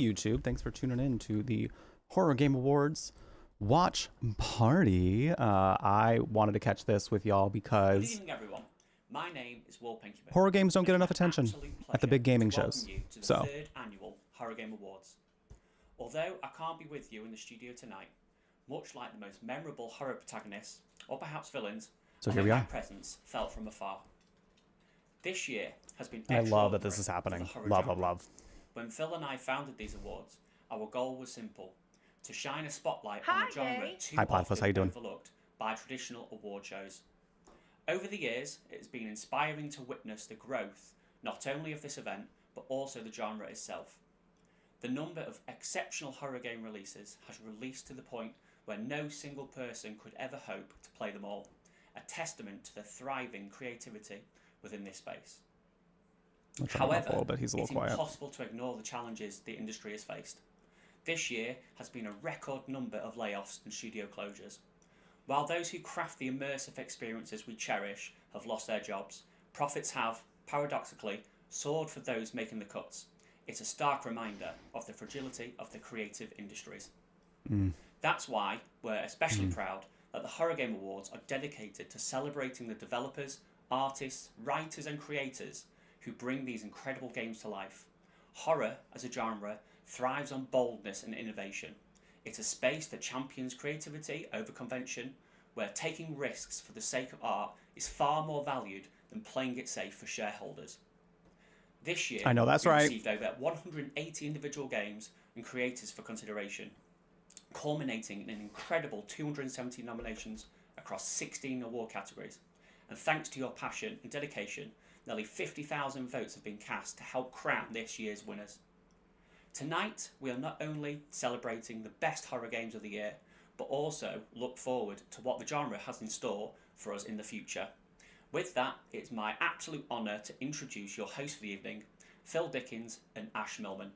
YouTube. Thanks for tuning in to the Horror Game Awards watch party. I wanted to catch this with y'all because Good evening, everyone. My name is Will Pinkyman. horror games don't get enough attention at the big gaming shows. You to the So, third annual Horror Game Awards. Although I can't be with you in the studio tonight, much like the most memorable horror protagonists, or perhaps villains, here we my are. presence felt from afar. This year has been I love that extraordinary this is for the happening. horror Love, genre. love, love. When Phil and I founded these awards, our goal was simple: to shine a spotlight on a genre too Hi, Platypus. often How you doing? overlooked by traditional award shows. Over the years, it has been inspiring to witness the growth not only of this event, but also the genre itself. The number of exceptional horror game releases has released to the point where no single person could ever hope to play them all, a testament to the thriving creativity within this space. However, a little bit. He's a little it's quiet. impossible to ignore the challenges the industry has faced. This year has been a record number of layoffs and studio closures. While those who craft the immersive experiences we cherish have lost their jobs, profits have, paradoxically, soared for those making the cuts. It's a stark reminder of the fragility of the creative industries. That's why we're especially proud that the Horror Game Awards are dedicated to celebrating the developers, artists, writers and creators who bring these incredible games to life. Horror, as a genre, thrives on boldness and innovation. It's a space that champions creativity over convention, where taking risks for the sake of art is far more valued than playing it safe for shareholders. This year, I know, that's we right. received over 180 individual games and creators for consideration, culminating in an incredible 270 nominations across 16 award categories. And thanks to your passion and dedication, nearly 50,000 votes have been cast to help crown this year's winners. Tonight, we are not only celebrating the best horror games of the year, but also look forward to what the genre has in store for us in the future. With that, it's my absolute honour to introduce your hosts for the evening, Phil Dickens and Ash Millman.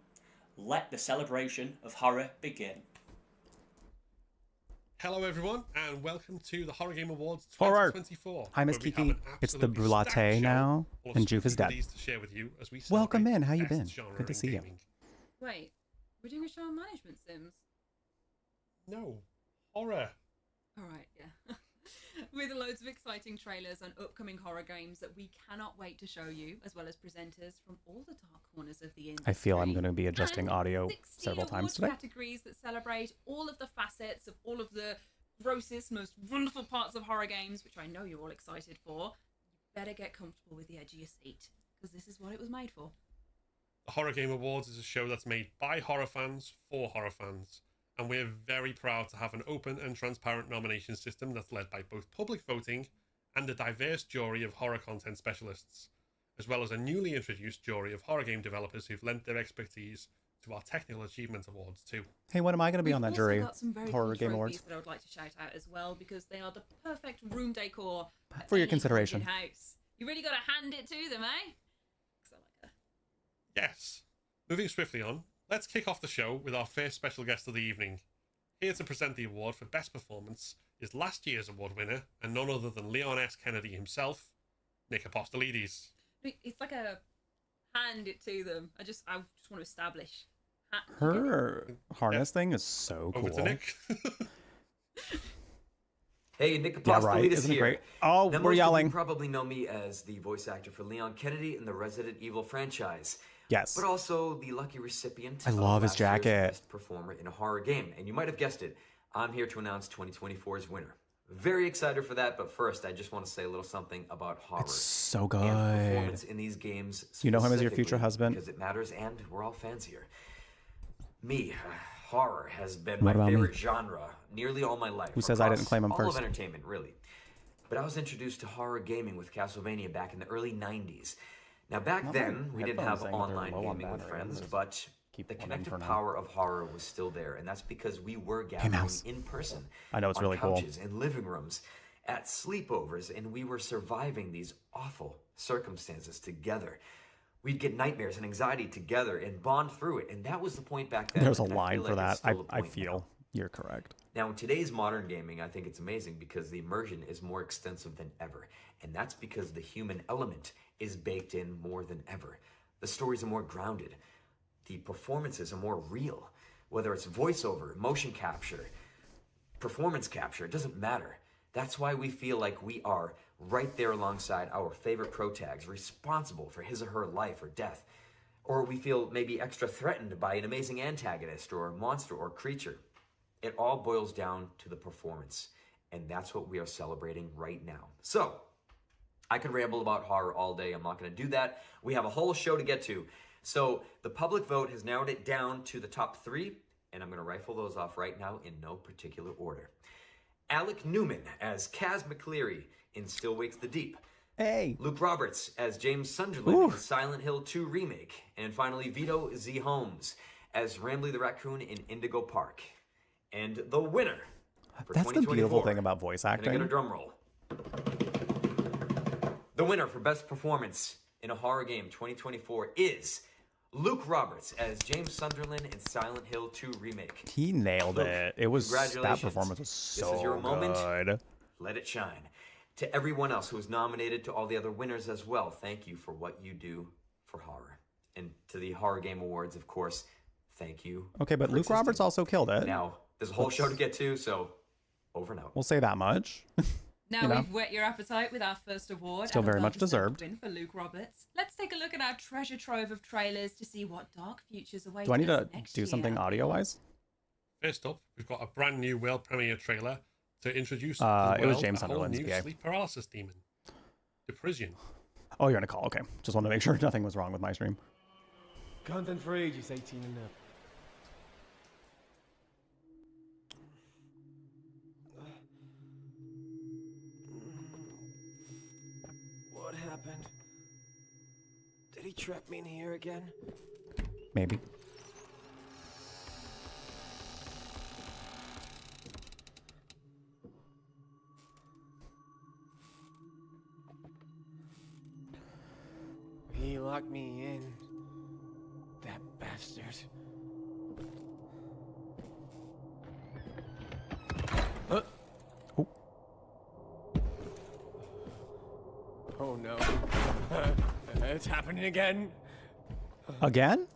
Let the celebration of horror begin. Hello everyone, and welcome to the Horror Game Awards Horror. 2024. Hi, Miss where we Kiki. have an It's the absolutely stacked Brulate show now, full of and Joof is spooky dead. goodies to share with you as we Welcome celebrate in. How the you best been? genre Good to in see you. gaming. Wait, we're doing a show on management sims? No, horror. Alright, yeah. With loads of exciting trailers and upcoming horror games that we cannot wait to show you, as well as presenters from all the dark corners of the industry. I feel I'm going to be adjusting And audio 16 several times award today. categories that celebrate all of the facets of all of the grossest, most wonderful parts of horror games, which I know you're all excited for. You better get comfortable with the edge of your seat, because this is what it was made for. The Horror Game Awards is a show that's made by horror fans for horror fans, and we're very proud to have an open and transparent nomination system that's led by both public voting and a diverse jury of horror content specialists, as well as a newly introduced jury of horror game developers who've lent their expertise to our Technical Achievement Awards too. Hey, when am I going to be We've on that also jury? got some very Horror cool Game trophies Awards. that I would like to shout out as well, because they are the perfect room decor For your any consideration. haunted house. You really got to hand it to them, eh? 'Cause I like her. Yes. Moving swiftly on, let's kick off the show with our first special guest of the evening. Here to present the award for Best Performance is last year's award winner, and none other than Leon S. Kennedy himself, Nick Apostolides. It's like a hand it to them. I just want to establish. Her harness thing is so cool. Over to Nick. Hey, Nick Yeah, Apostolides right. Isn't it here. great? Oh, Now, we're most of yelling. you probably know me as the voice actor for Leon Kennedy in the Resident Evil franchise, Yes. but also the lucky recipient I of love his last year's jacket. Best Performer in a Horror Game. And you might have guessed it, I'm here to announce 2024's winner. Very excited for that, but first, I just want to say a little something about horror. It's so And good. performance in these games. You know him as your future specifically husband? Because it matters, and we're all fans here. Me, horror has been What my about me? favorite genre nearly all my life. Who says I didn't across claim him all first? of entertainment, really. But I was introduced to horror gaming with Castlevania back in the early 90s. Now, back Not then, my we didn't headphones have saying that they're online low on gaming with battery. friends, Just but keep the one in connective for now. power of horror was still there, and that's because we were gathering mouse. in person. I know, it's on really cool. couches, in living rooms, at sleepovers, and we were surviving these awful circumstances together. We'd get nightmares and anxiety together and bond through it, and that was the point back then. There's a and I line feel for like that. it's still the I point feel now. you're correct. Now, in today's modern gaming, I think it's amazing because the immersion is more extensive than ever. And that's because the human element is baked in more than ever. The stories are more grounded. the performances are more real. Whether it's voiceover, motion capture, performance capture, it doesn't matter. That's why we feel like we are right there alongside our favorite pro tags, responsible for his or her life or death. Or we feel maybe extra threatened by an amazing antagonist or monster or creature. It all boils down to the performance, and that's what we are celebrating right now. So, I could ramble about horror all day. I'm not going to do that. We have a whole show to get to. So, the public vote has narrowed it down to the top 3, and I'm going to rifle those off right now in no particular order. Alec Newman as Kaz McCleary in Still Wakes the Deep. Hey. Luke Roberts as James Sunderland in Silent Hill 2 Remake. And finally, Vito Z. Holmes as Rambly the Raccoon in Indigo Park. And the winner for That's the beautiful 2024. thing about voice Can I acting. get a drum roll? The winner for Best Performance in a Horror Game 2024 is Luke Roberts as James Sunderland in Silent Hill 2 Remake. He nailed Luke, it. It was that congratulations. performance was so This is your moment. good. Let it shine. To everyone else who was nominated, to all the other winners as well, thank you for what you do for horror. And to the Horror Game Awards, of course, thank you. Okay, but for Luke Roberts existing. also killed it. Now, there's a whole show to get to, so over and out. We'll say that much. Now You know? we've whet your appetite with our first award. Still and a very much well-deserved deserved. win for Luke Roberts. Let's take a look at our treasure trove of trailers to see what dark futures await Do I need us to next do year. something audio-wise? First up, we've got a brand new world premiere trailer to introduce to It the was world James a whole Sunderland's new PA. sleep paralysis demon, Deprisian. Oh, you're on a call. Okay. Just wanted to make sure nothing was wrong with my stream. Content for ages 18 and up. What happened? Did he trap me in here again? Maybe. He locked me in. That bastard. Oh. Oh no. It's happening again. Again?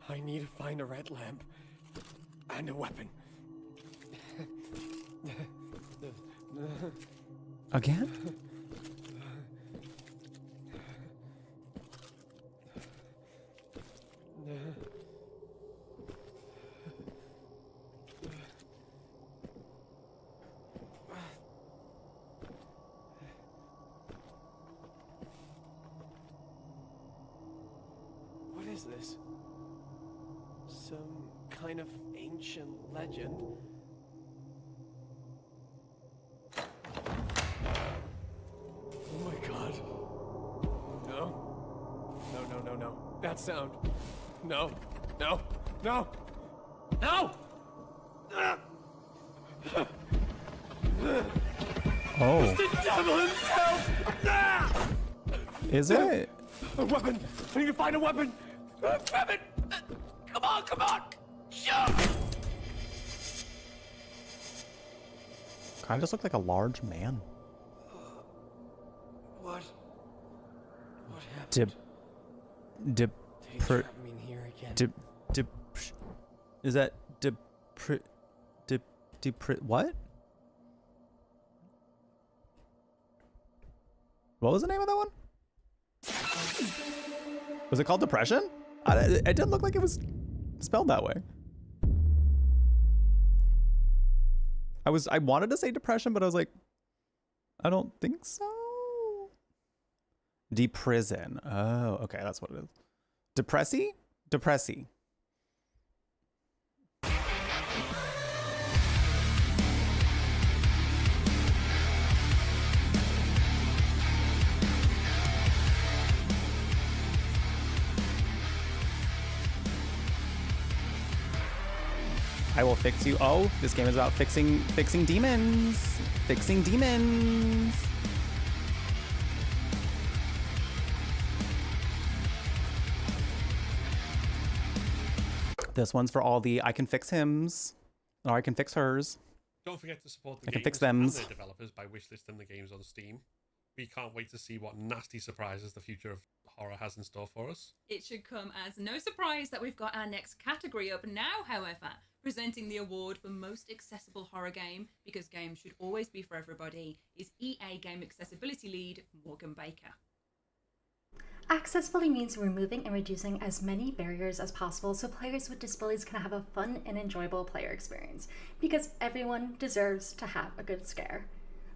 I need to find a red lamp and a weapon. Again? What is this? Some kind of ancient legend? Oh my god. No. No. That sound. No. No. No. No! Oh. The devil himself! Ah! Is it? A weapon! I need to find a weapon! Grab it! Come on! Shoot! Kind of just looked like a large man. What happened? Dip. Did he trap me in here again? Is that what? What was the name of that one? Was it called Depression? It didn't look like it was spelled that way. I wanted to say depression, but I was like, I don't think so. Deprison. Oh, okay, that's what it is. Depressy? I will fix you. Oh, this game is about fixing demons. Fixing demons. This one's for all the I can fix hims, or I can fix hers. Don't forget to support the I can games fix and thems. their developers by wishlisting the games on Steam. We can't wait to see what nasty surprises the future of horror has in store for us. It should come as no surprise that we've got our next category up now, however. Presenting the award for most accessible horror game, because games should always be for everybody, is EA Game Accessibility Lead Morgan Baker. Accessibility means removing and reducing as many barriers as possible so players with disabilities can have a fun and enjoyable player experience, because everyone deserves to have a good scare.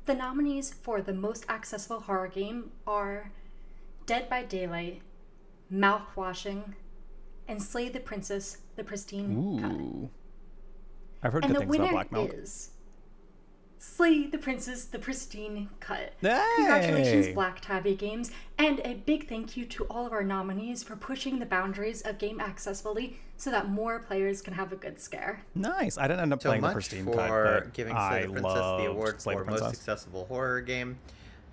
The nominees for the most accessible horror game are Dead by Daylight, Mouthwashing, and Slay the Princess, the Pristine Cut. Ooh. I've heard And good the things about winner Black Milk. is Slay the Princess, the Pristine Cut. Hey! Congratulations, Black Tabby Games, and a big thank you to all of our nominees for pushing the boundaries of game accessibility so that more players can have a good scare. Nice. I didn't end up So playing the much Pristine for Cut, but giving I Slay the Princess the loved award Slay the for most Princess. accessible horror game.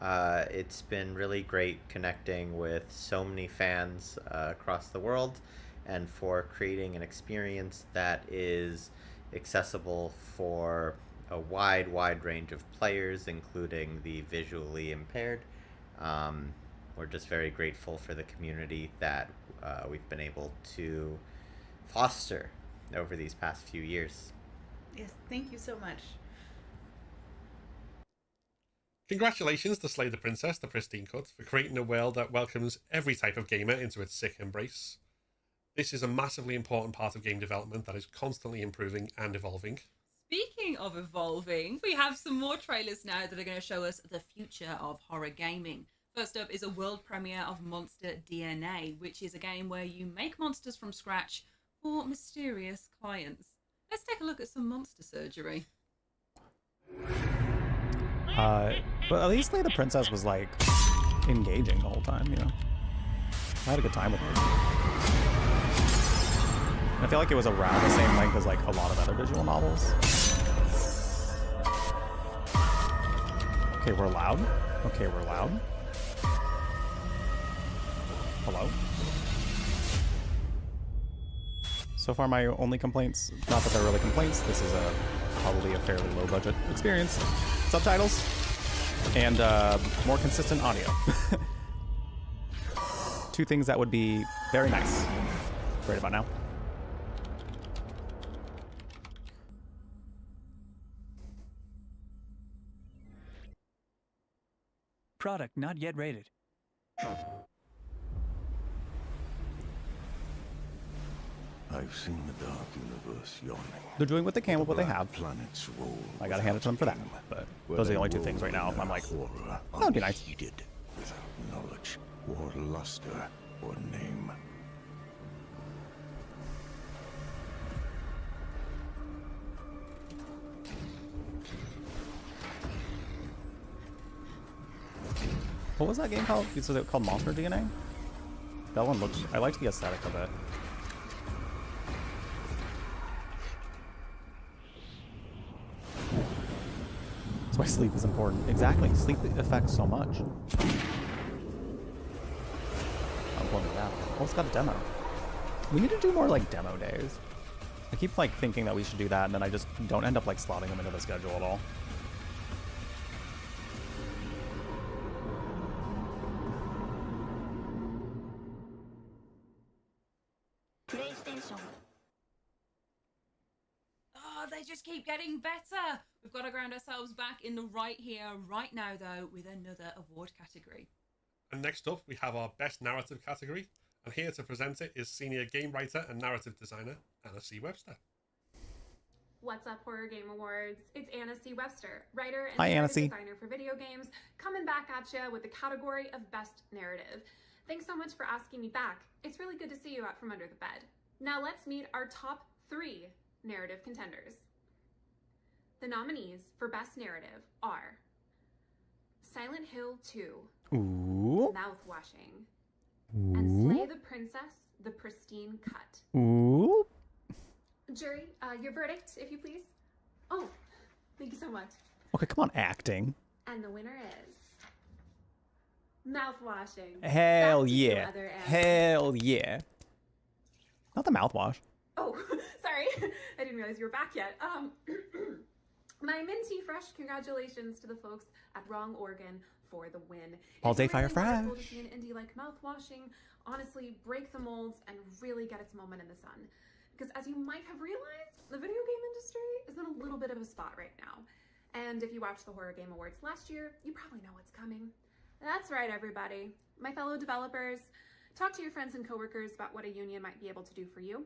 It's been really great connecting with so many fans across the world, and for creating an experience that is accessible for a wide range of players, including the visually impaired. We're just very grateful for the community that we've been able to foster over these past few years. Yes, thank you so much. Congratulations to Slay the Princess, the Pristine Cut, for creating a world that welcomes every type of gamer into its sick embrace. This is a massively important part of game development that is constantly improving and evolving. Speaking of evolving, we have some more trailers now that are going to show us the future of horror gaming. First up is a world premiere of Monster DNA, which is a game where you make monsters from scratch for mysterious clients. Let's take a look at some monster surgery. But at least Slay the Princess was like engaging the whole time, you know. I had a good time with it. And I feel like it was around the same length as like a lot of other visual novels. Okay, we're loud. Okay, we're loud. Hello? So far my only complaints, not that they're really complaints, this is probably a fairly low budget experience. Subtitles and more consistent audio. Two things that would be very nice right about now. Product not yet rated. I've seen the dark universe yawning. They're doing what they can with what they have. Planets roll. I gotta hand it to them for that. But those are the only two things right now. I'm like, that would be nice. Unheeded, without knowledge, or luster, or name. What was that game called? Was it called Monster DNA? That one looks. I liked the aesthetic of it. That's why sleep is important. Exactly. Sleep affects so much. I'm pulling it out. Oh, it's got a demo. We need to do more like demo days. I keep like thinking that we should do that, and then I just don't end up like slotting them into the schedule at all. Oh, they just keep getting better. We've got to ground ourselves back in the right here, right now, though, with another award category. And next up, we have our Best Narrative category. And here to present it is Senior Game Writer and Narrative Designer, Anna C. Webster. What's up, Horror Game Awards? It's Anna C. Webster, writer and Hi, Anna narrative C. designer for video games, coming back at you with the category of Best Narrative. Thanks so much for asking me back. It's really good to see you out from under the bed. Now let's meet our top 3 narrative contenders. The nominees for Best Narrative are Silent Hill 2, Ooh. Mouthwashing, and Slay the Princess, the Pristine Cut. Ooh. Jury, your verdict, if you please. Oh, thank you so much. Okay, come on, acting. And the winner is Mouthwashing. Hell Back to you, yeah. other Anna. Hell yeah. Not the mouthwash. Oh, sorry. I didn't realize you were back yet. My minty fresh congratulations to the folks at Wrong Organ for the win. All day it's fire really wonderful fresh. to see an indie like Mouthwashing honestly break the molds and really get its moment in the sun. Because as you might have realized, the video game industry is in a little bit of a spot right now. And if you watched the Horror Game Awards last year, you probably know what's coming. That's right, everybody. My fellow developers, talk to your friends and coworkers about what a union might be able to do for you.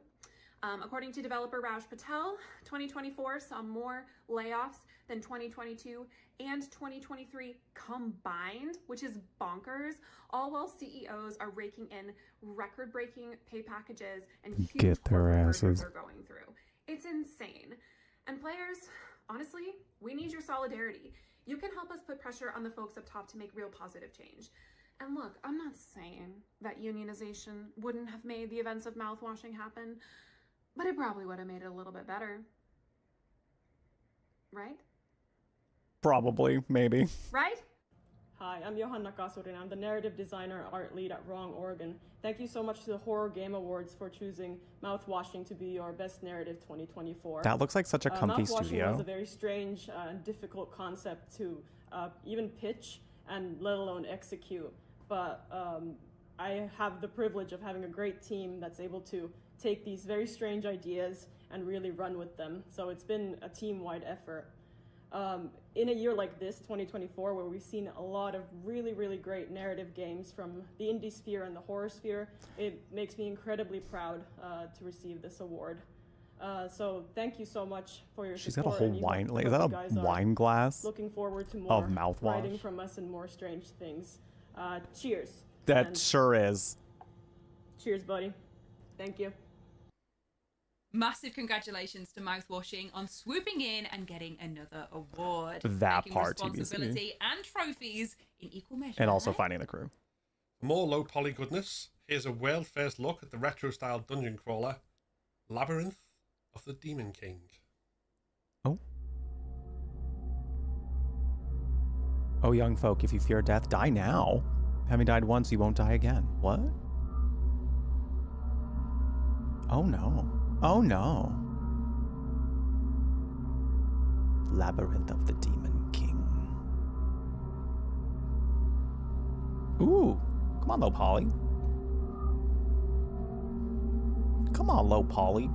According to developer Raj Patel, 2024 saw more layoffs than 2022 and 2023 combined, which is bonkers, all while CEOs are raking in record-breaking pay packages and huge Get their corporate asses. mergers are going through. It's insane. And players, honestly, we need your solidarity. You can help us put pressure on the folks up top to make real positive change. And look, I'm not saying that unionization wouldn't have made the events of Mouthwashing happen, but it probably would have made it a little bit better. Right? Probably, maybe. Right? Hi, I'm Johanna Kasurin. I'm the narrative designer and art lead at Wrong Oregon. Thank you so much to the Horror Game Awards for choosing Mouthwashing to be your best narrative 2024. That looks like such a comfy Mouthwashing studio. was a very strange and difficult concept to even pitch and let alone execute. But I have the privilege of having a great team that's able to take these very strange ideas and really run with them. So it's been a team-wide effort. In a year like this, 2024, where we've seen a lot of really, really great narrative games from the indie sphere and the horror sphere, it makes me incredibly proud to receive this award. So thank you so much for your She's got a support. whole and you wine, know like, is what that you a guys are. wine glass Looking forward to of more mouthwash? writing from us and more strange things. Cheers. That And sure is. cheers, buddy. Thank you. Massive congratulations to Mouthwashing on swooping in and getting another award. That Taking part, TBC. responsibility and trophies in equal measure. And also finding the crew. For more low poly goodness, here's a world first look at the retro style dungeon crawler, Labyrinth of the Demon King. Oh, young folk, if you fear death, die now. Having died once, you won't die again. What? Oh no. Oh no. Labyrinth of the Demon King. Ooh. Come on, low poly. Come on, low poly.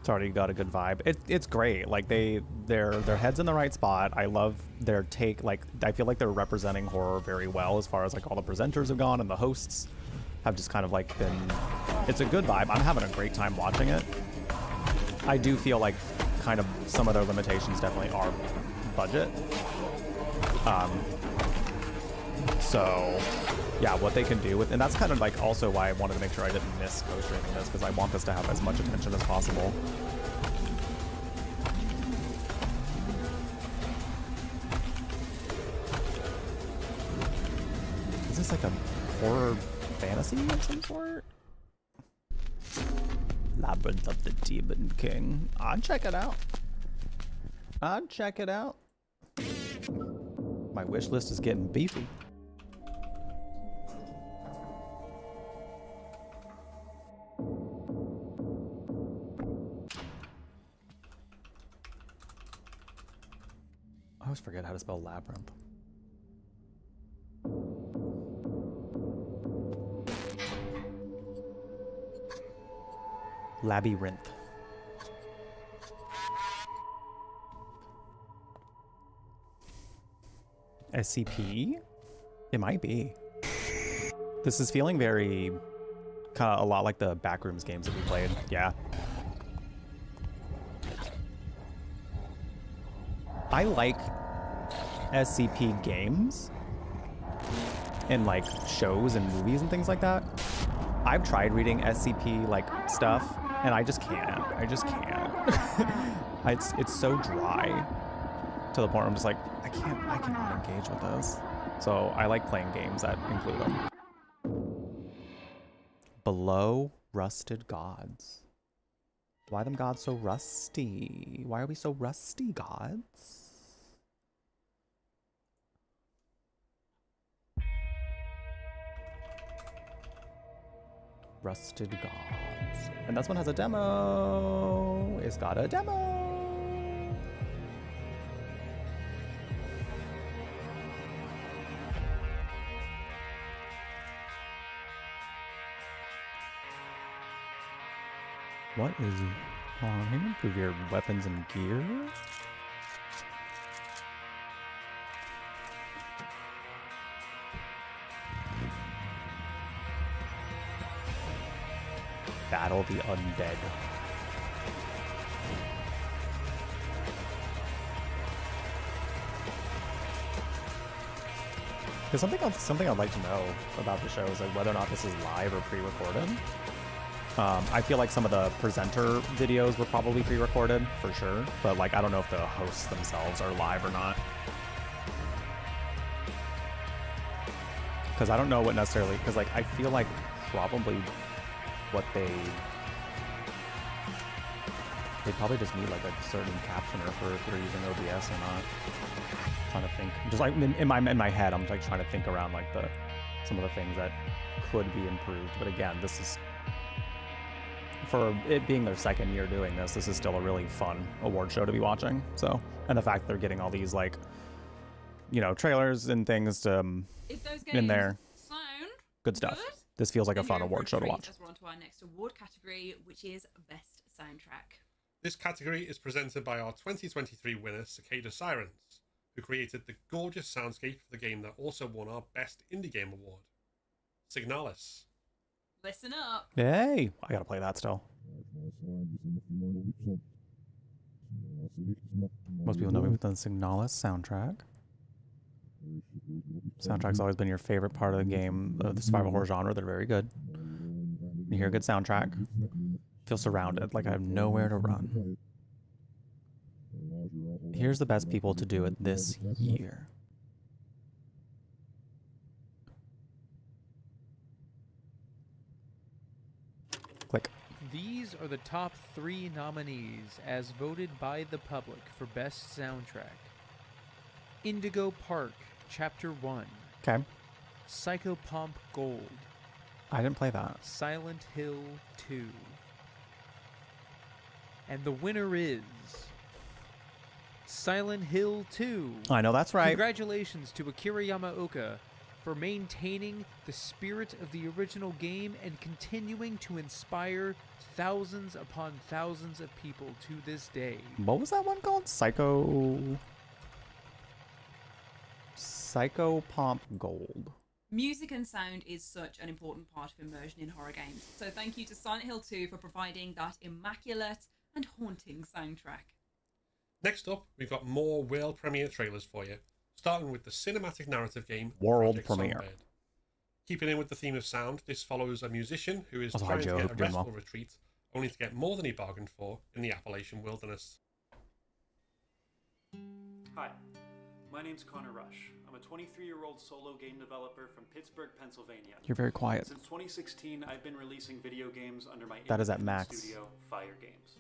It's already got a good vibe. It's great. Like their head's in the right spot. I love their take. Like I feel like they're representing horror very well as far as like all the presenters have gone and the hosts have just kind of like been. It's a good vibe. I'm having a great time watching it. I do feel like kind of some of their limitations definitely are budget. So yeah, what they can do with, and that's kind of like also why I wanted to make sure I didn't miss co-streaming this, because I want this to have as much attention as possible. Is this like a horror fantasy of some sort? Labyrinth of the Demon King. I'd check it out. I'd check it out. My wish list is getting beefy. I always forget how to spell labyrinth. Labyrinth. SCP? It might be. This is feeling very, kind of a lot like the Backrooms games that we played. Yeah. I like SCP games and like shows and movies and things like that. I've tried reading SCP like stuff and I just can't. I just can't. It's so dry to the point where I'm just like, I cannot engage with this. So I like playing games that include them. Below Rusted Gods. Why are them gods so rusty? Why are we so rusty, gods? Rusted Gods. And this one has a demo. It's got a demo. What is... Hold on, can you improve your weapons and gear? Battle the undead. Because something I'd like to know about the show is like whether or not this is live or pre-recorded. I feel like some of the presenter videos were probably pre-recorded for sure, but like I don't know if the hosts themselves are live or not. Because I don't know what necessarily, because like I feel like probably what they probably just need like a certain captioner for if they're using OBS or not. I'm trying to think, just like in my head, I'm like trying to think around like some of the things that could be improved. But again, this is, for it being their second year doing this, this is still a really fun award show to be watching. So, and the fact that they're getting all these like, you know, trailers and things to in there, good stuff. This feels like a fun award show to watch. We're on to our next award category, which is Best Soundtrack. This category is presented by our 2023 winner, Cicada Sirens, who created the gorgeous soundscape for the game that also won our Best Indie Game Award. Signalis. Listen up. Hey, I gotta play that still. Most people know me with the Signalis soundtrack. Soundtrack's always been your favorite part of the game, of the survival horror genre. They're very good. You hear a good soundtrack, feel surrounded, like I have nowhere to run. Here's the best people to do it this year. Click. These are the top 3 nominees as voted by the public for Best Soundtrack. Indigo Park, Chapter 1. Okay. Psychopomp Gold. I didn't play that. Silent Hill 2. And the winner is Silent Hill 2. I know that's right. Congratulations to Akira Yamaoka for maintaining the spirit of the original game and continuing to inspire thousands upon thousands of people to this day. What was that one called? Psychopomp Gold. Music and sound is such an important part of immersion in horror games. So thank you to Silent Hill 2 for providing that immaculate and haunting soundtrack. Next up, we've got more world premiere trailers for you, starting with the cinematic narrative game World Project premiere. Songbird. Keeping in with the theme of sound, this follows a musician who is Also, trying hi, to Joe. get a Hope you're doing restful well. retreat, only to get more than he bargained for in the Appalachian wilderness. Hi, my name's Connor Rush. I'm a 23-year-old solo game developer from Pittsburgh, Pennsylvania. You're very quiet. Since 2016, I've been releasing video games under my That is at independent max. studio, Fire Games.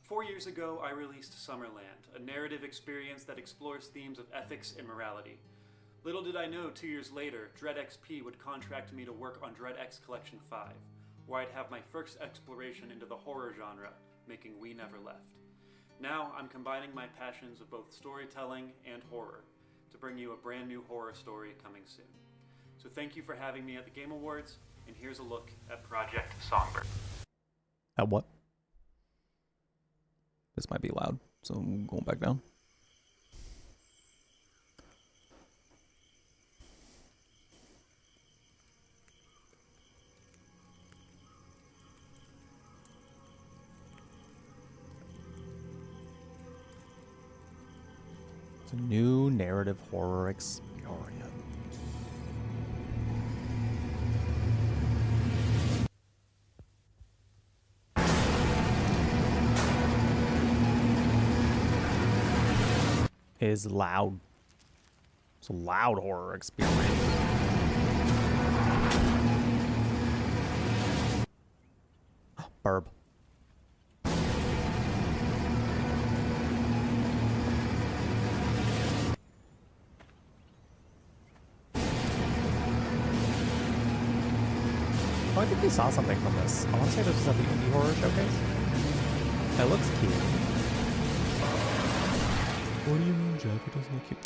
4 years ago, I released Summerland, a narrative experience that explores themes of ethics and morality. Little did I know 2 years later, Dread XP would contract me to work on Dread X Collection 5, where I'd have my first exploration into the horror genre, making We Never Left. Now, I'm combining my passions of both storytelling and horror to bring you a brand new horror story coming soon. So thank you for having me at the Game Awards, and here's a look at Project Songbird. At what? This might be loud, so I'm going back down. It's a new narrative horror experience. Is loud. It's a loud horror experience. Burb. Oh, I think we saw something from this. I want to say this was at the Indie Horror Showcase. It looks cute. What do you mean, Jeff? It doesn't look cute.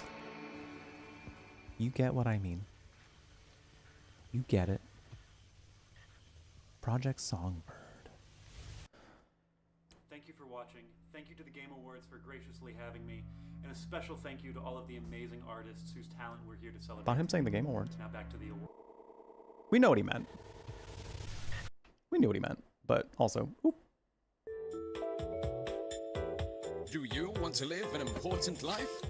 You get what I mean. You get it. Project Songbird. Thank you for watching. Thank you to the Game Awards for graciously having me. And a special thank you to all of the amazing artists whose talent we're here to celebrate. Thought him saying the Game Awards. Now back to the award. We know what he meant. We knew what he meant, but also, oop. Do you want to live an important life?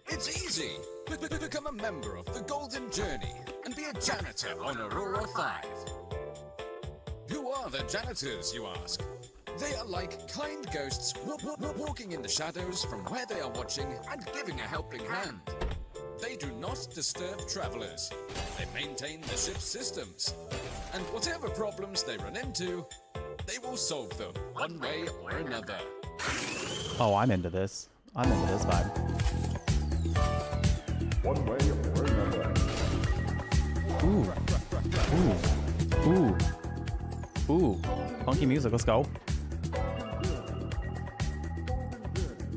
It's easy. Become a member of the Golden Journey and be a janitor on Aurora 5. Who are the janitors, you ask? They are like kind ghosts walking in the shadows from where they are watching and giving a helping hand. They do not disturb travelers. They maintain the ship's systems. And whatever problems they run into, they will solve them one way or another. Oh, I'm into this. I'm into this vibe. One way or another. Ooh. Ooh. Ooh. Funky music, let's go.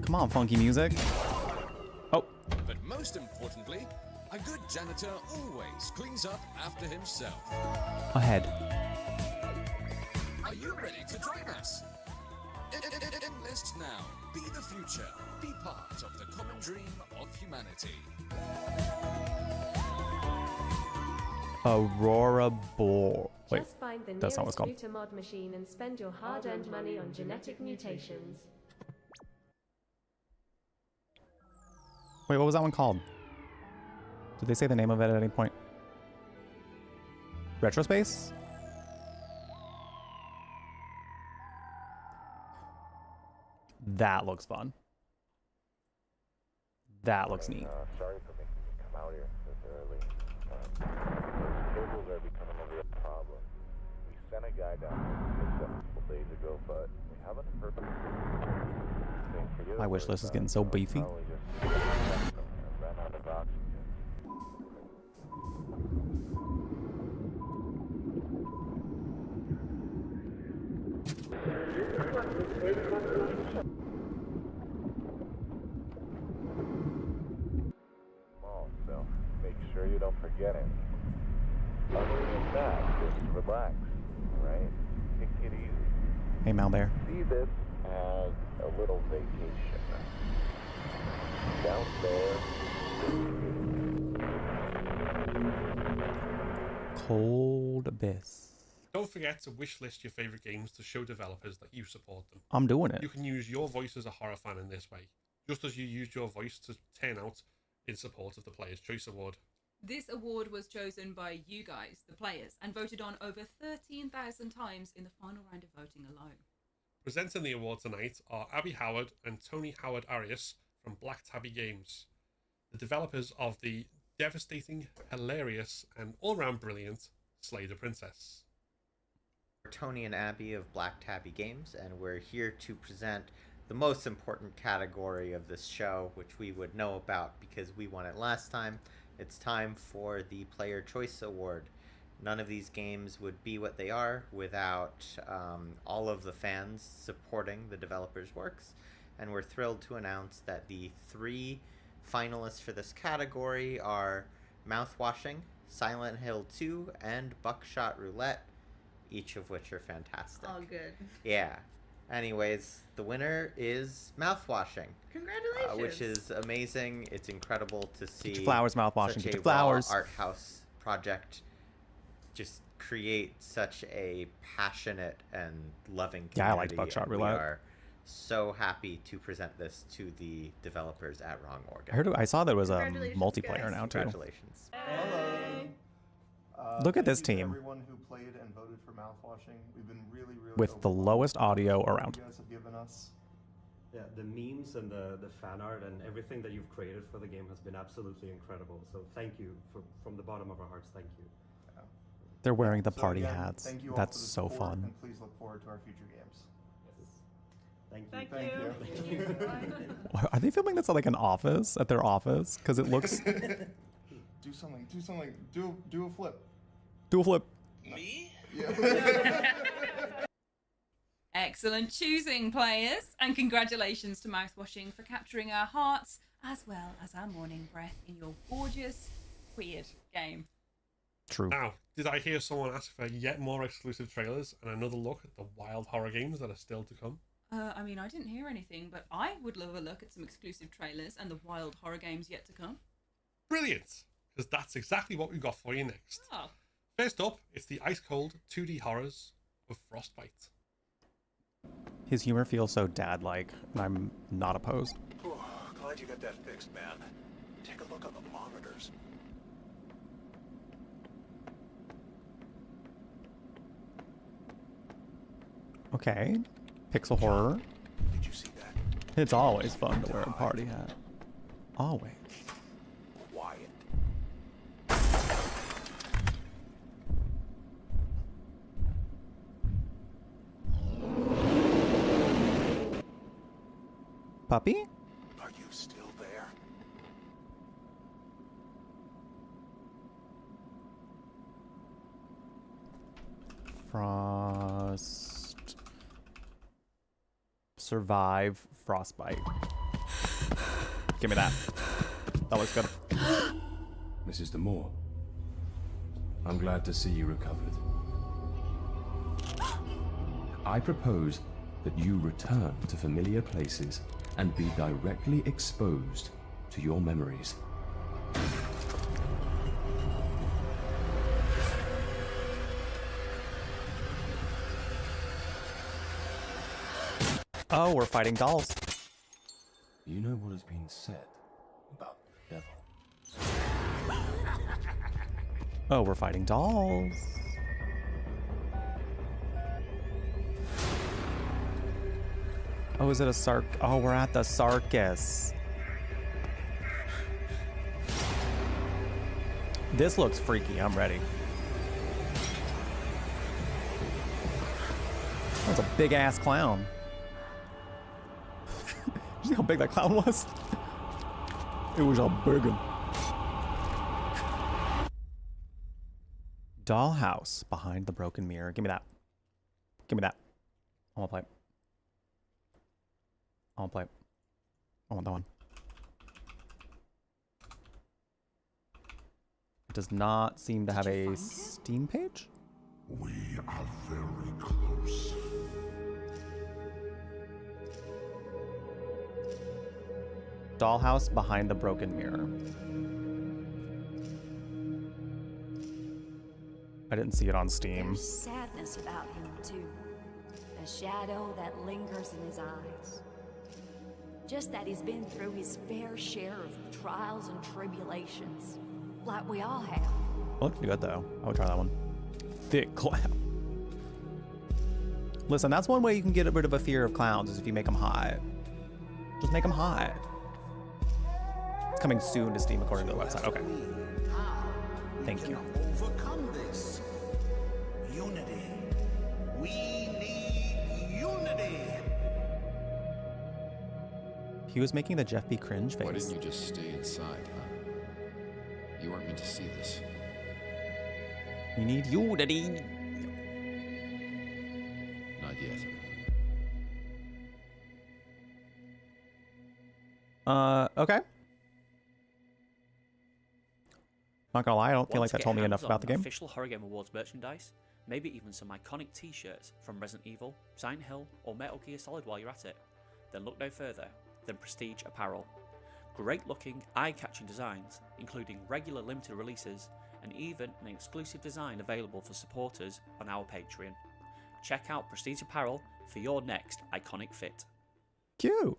Come on, funky music. Oh. But most importantly, a good janitor always cleans up after himself. Ahead. Are you ready to join us? Enlist now. Be the future. Be part of the common dream of humanity. Aurora Boar. Wait, Just find the that's not what it's nearest called. router mod machine and spend your hard-earned money on genetic mutations. Wait, what was that one called? Did they say the name of it at any point? Retrospace? That looks fun. That looks neat. Sorry for making you come out here this early. Cables are becoming a real problem. We sent a guy down here a couple days ago, but we haven't heard from him. Same for you. My wish list is getting so beefy. Probably just ran out of oxygen. Small, so make sure you don't forget him. Other than that, just relax, alright? Take it easy. Hey, Malbear. See this as a little vacation. Down there. Cold Abyss. Don't forget to wishlist your favorite games to show developers that you support them. I'm doing it. You can use your voice as a horror fan in this way, just as you used your voice to turn out in support of the Player's Choice Award. This award was chosen by you guys, the players, and voted on over 13,000 times in the final round of voting alone. Presenting the award tonight are Abby Howard and Tony Howard Arias from Black Tabby Games, the developers of the devastating, hilarious, and all-round brilliant Slay the Princess. We're Tony and Abby of Black Tabby Games, and we're here to present the most important category of this show, which we would know about because we won it last time. It's time for the Player Choice Award. None of these games would be what they are without all of the fans supporting the developers' works, and we're thrilled to announce that the 3 finalists for this category are Mouthwashing, Silent Hill 2, and Buckshot Roulette, each of which are fantastic. All good. Yeah. Anyways, the winner is Mouthwashing. Congratulations. Which is amazing. It's incredible to see Get your flowers, Mouthwashing. such Get a your flowers. raw art house project just create such a passionate and loving community. Yeah, I liked Buckshot and Roulette. We are so happy to present this to the developers at Wrong Organ. I saw there was a Congratulations, multiplayer guys. now too. Congratulations. Look at this thank you to team. everyone who played and voted for Mouthwashing. We've been really With the lowest audio around. you guys have given us. Yeah, the memes and the fan art and everything that you've created for the game has been absolutely incredible. So thank you from the bottom of our hearts. Thank you. They're wearing the So party again, hats. thank you all That's for the so support, fun. And please look forward to our future games. Thank you. Thank you. Are they filming this at like an office? At their office? Because it looks. Do something. Do something. Do a flip. Do a flip. Me? Excellent choosing, players, and congratulations to Mouthwashing for capturing our hearts as well as our morning breath in your gorgeous, weird game. True. Now, did I hear someone ask for yet more exclusive trailers and another look at the wild horror games that are still to come? I mean, I didn't hear anything, but I would love a look at some exclusive trailers and the wild horror games yet to come. Brilliant! Because that's exactly what we've got for you next. Oh. First up, it's the ice-cold 2D horrors of Frostbite. His humor feels so dad-like, and I'm not opposed. Oh, glad you got that fixed, man. Take a look on the monitors. Okay. Pixel horror. Did you see that? It's always fun to wear a party hat. Always. Quiet. Puppy? Are you still there? Frost. Survive frostbite. Give me that. That looks good. Mrs. Demore, I'm glad to see you recovered. I propose that you return to familiar places and be directly exposed to your memories. Oh, we're fighting dolls. You know what has been said about the devil. Oh, we're fighting dolls. Oh, is it a sarc? Oh, we're at the circus. This looks freaky. I'm ready. That's a big ass clown. You see how big that clown was? It was a big one. Dollhouse behind the broken mirror. Give me that. Give me that. I want to play it. I want to play it. I want that one. It does not seem to have a Steam page. We are very close. Dollhouse behind the broken mirror. I didn't see it on Steam. There's sadness about him, too. A shadow that lingers in his eyes. Just that he's been through his fair share of trials and tribulations, like we all have. It looked good, though. I would try that one. Thick clown. Listen, that's one way you can get rid of a fear of clowns, is if you make them hot. Just make them hot. It's coming soon to Steam according to the website. Okay. Thank you. Overcome this. Unity. We need unity. He was making the Jeff B. Cringe face. Why didn't you just stay inside, huh? You weren't meant to see this. We need unity. Not yet. Okay. Not gonna lie, I don't feel Want like to that told get me enough hands about on the game. Official Horror Game Awards merchandise, maybe even some iconic t-shirts from Resident Evil, Silent Hill, or Metal Gear Solid while you're at it, then look no further than Prestige Apparel. Great looking, eye-catching designs, including regular limited releases, and even an exclusive design available for supporters on our Patreon. Check out Prestige Apparel for your next iconic fit. Cute.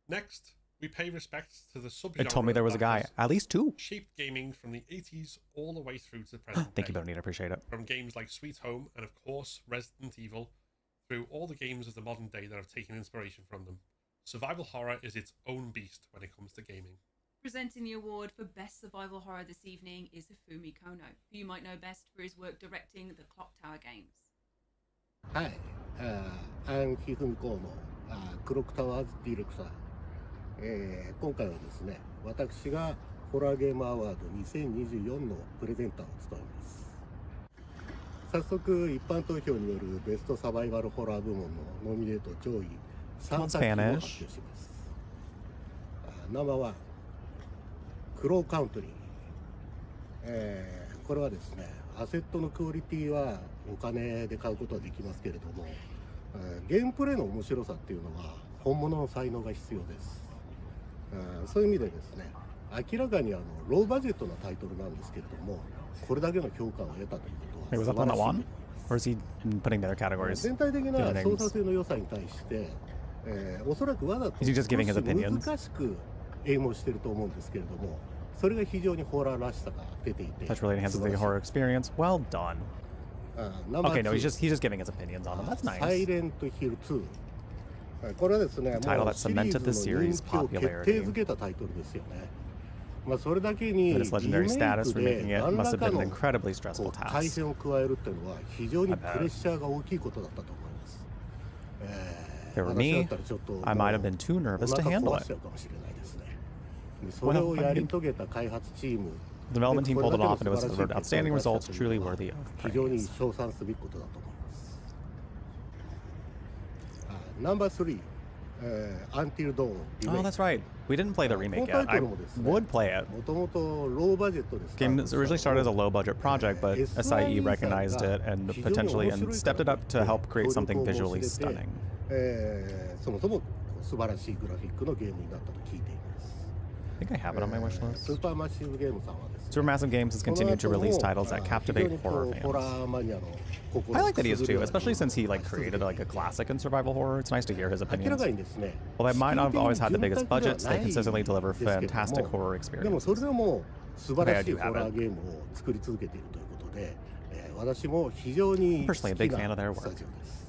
Next, we pay respects to the subgenre. It told me there was a guy. At least two. Shaped gaming from the 80s all the way through to the present Thank day. you, Bonita. I appreciate it. From games like Sweet Home and, of course, Resident Evil, through all the games of the modern day that have taken inspiration from them. Survival horror is its own beast when it comes to gaming. Presenting the award for Best Survival Horror this evening is Hifumi Kono, who you might know best for his work directing the Clock Tower games. はい、I'm ひふみこうのクロックタワーズディレクター、今回はですね、私がホラーゲームアワード2024のプレゼンターを務めます。早速一般投票によるベストサバイバルホラー部門のノミネート上位3作品を発表します。ナンバーワン、クローカウントリー。これはですね、アセットのクオリティはお金で買うことはできますけれども、ゲームプレイの面白さっていうのは本物の才能が必要です。そういう意味でですね、明らかにローバジェットなタイトルなんですけれども、これだけの評価を得たということは素晴らしい。Or is he putting their categories? 全体的な操作性の良さに対して、おそらくわざと難しくエイムをしていると思うんですけれども、それが非常にホラーらしさが出ていて。That really enhances the horror experience. Well done. Okay, no, he's just giving his opinions on them. That's nice. Silent Hill 2。これはですね、もうシリーズの人気を決定づけたタイトルですよね。まあそれだけにリメイクで何らかの改変を加えるっていうのは非常にプレッシャーが大きいことだったと思います。If it were me, I might have been too nervous to handle it. それをやり遂げた開発チーム、 The development team pulled it off, and it was delivered outstanding results, truly worthy of 非常に praise. 称賛すべきことだと思います。ナンバー3、Until Dawn。 Oh, that's right. We didn't play the remake yet. I would play it. もともとローバジェットです。Game originally started as a low-budget project, but SIE recognized it and potentially and stepped it up to help create something visually stunning. そもそも素晴らしいグラフィックのゲームになったと聞いています。I think I have it on my wish list. スーパーマッシブゲームさんはですね、 Supermassive Games has continued to release titles that captivate horror fans. I like that he is too, especially since he created a classic in survival horror. It's nice to hear his opinions. While they might not have always had the biggest budgets, they consistently deliver fantastic horror でもそれ experiences. でも素晴らしいホラーゲームを作り続けているということで、私も非常に好きなスタジオです。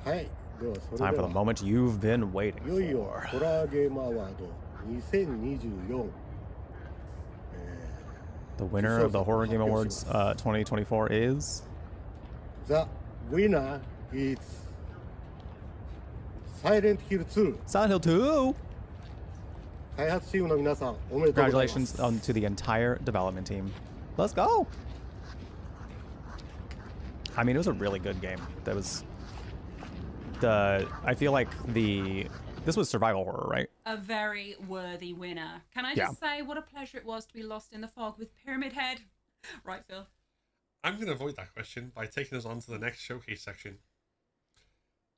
はい、ではそれ Time で for は the moment you've been waiting いよいよ for. ホラーゲームアワード2024。The winner of the Horror Game Awards 2024 is... The winner is Silent Hill 2。 Silent Hill 2! 開発チームの皆さん、おめでとうございます。 Congratulations to the entire development team. Let's go! I mean, it was a really good game. That was... I feel like this was survival horror, right? A very worthy winner. Can I just say what a pleasure it was to be lost in the fog with Pyramid Head? Right, Phil? I'm going to avoid that question by taking us on to the next showcase section.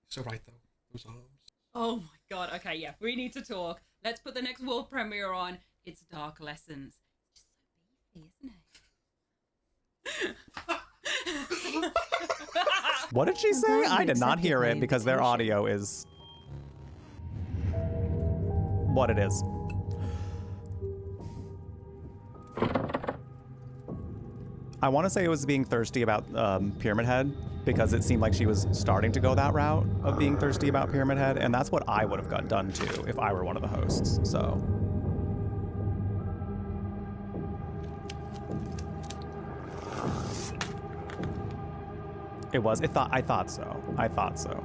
So right though, those arms. Oh my god, okay, yeah, we need to talk. Let's put the next world premiere on. It's Dark Lessons. It's just so beefy, isn't it? What did she say? I did not hear it because their audio is what it is. I want to say it was being thirsty about Pyramid Head because it seemed like she was starting to go that route of being thirsty about Pyramid Head, and that's what I would have done too if I were one of the hosts. So. It was. I thought so. I thought so.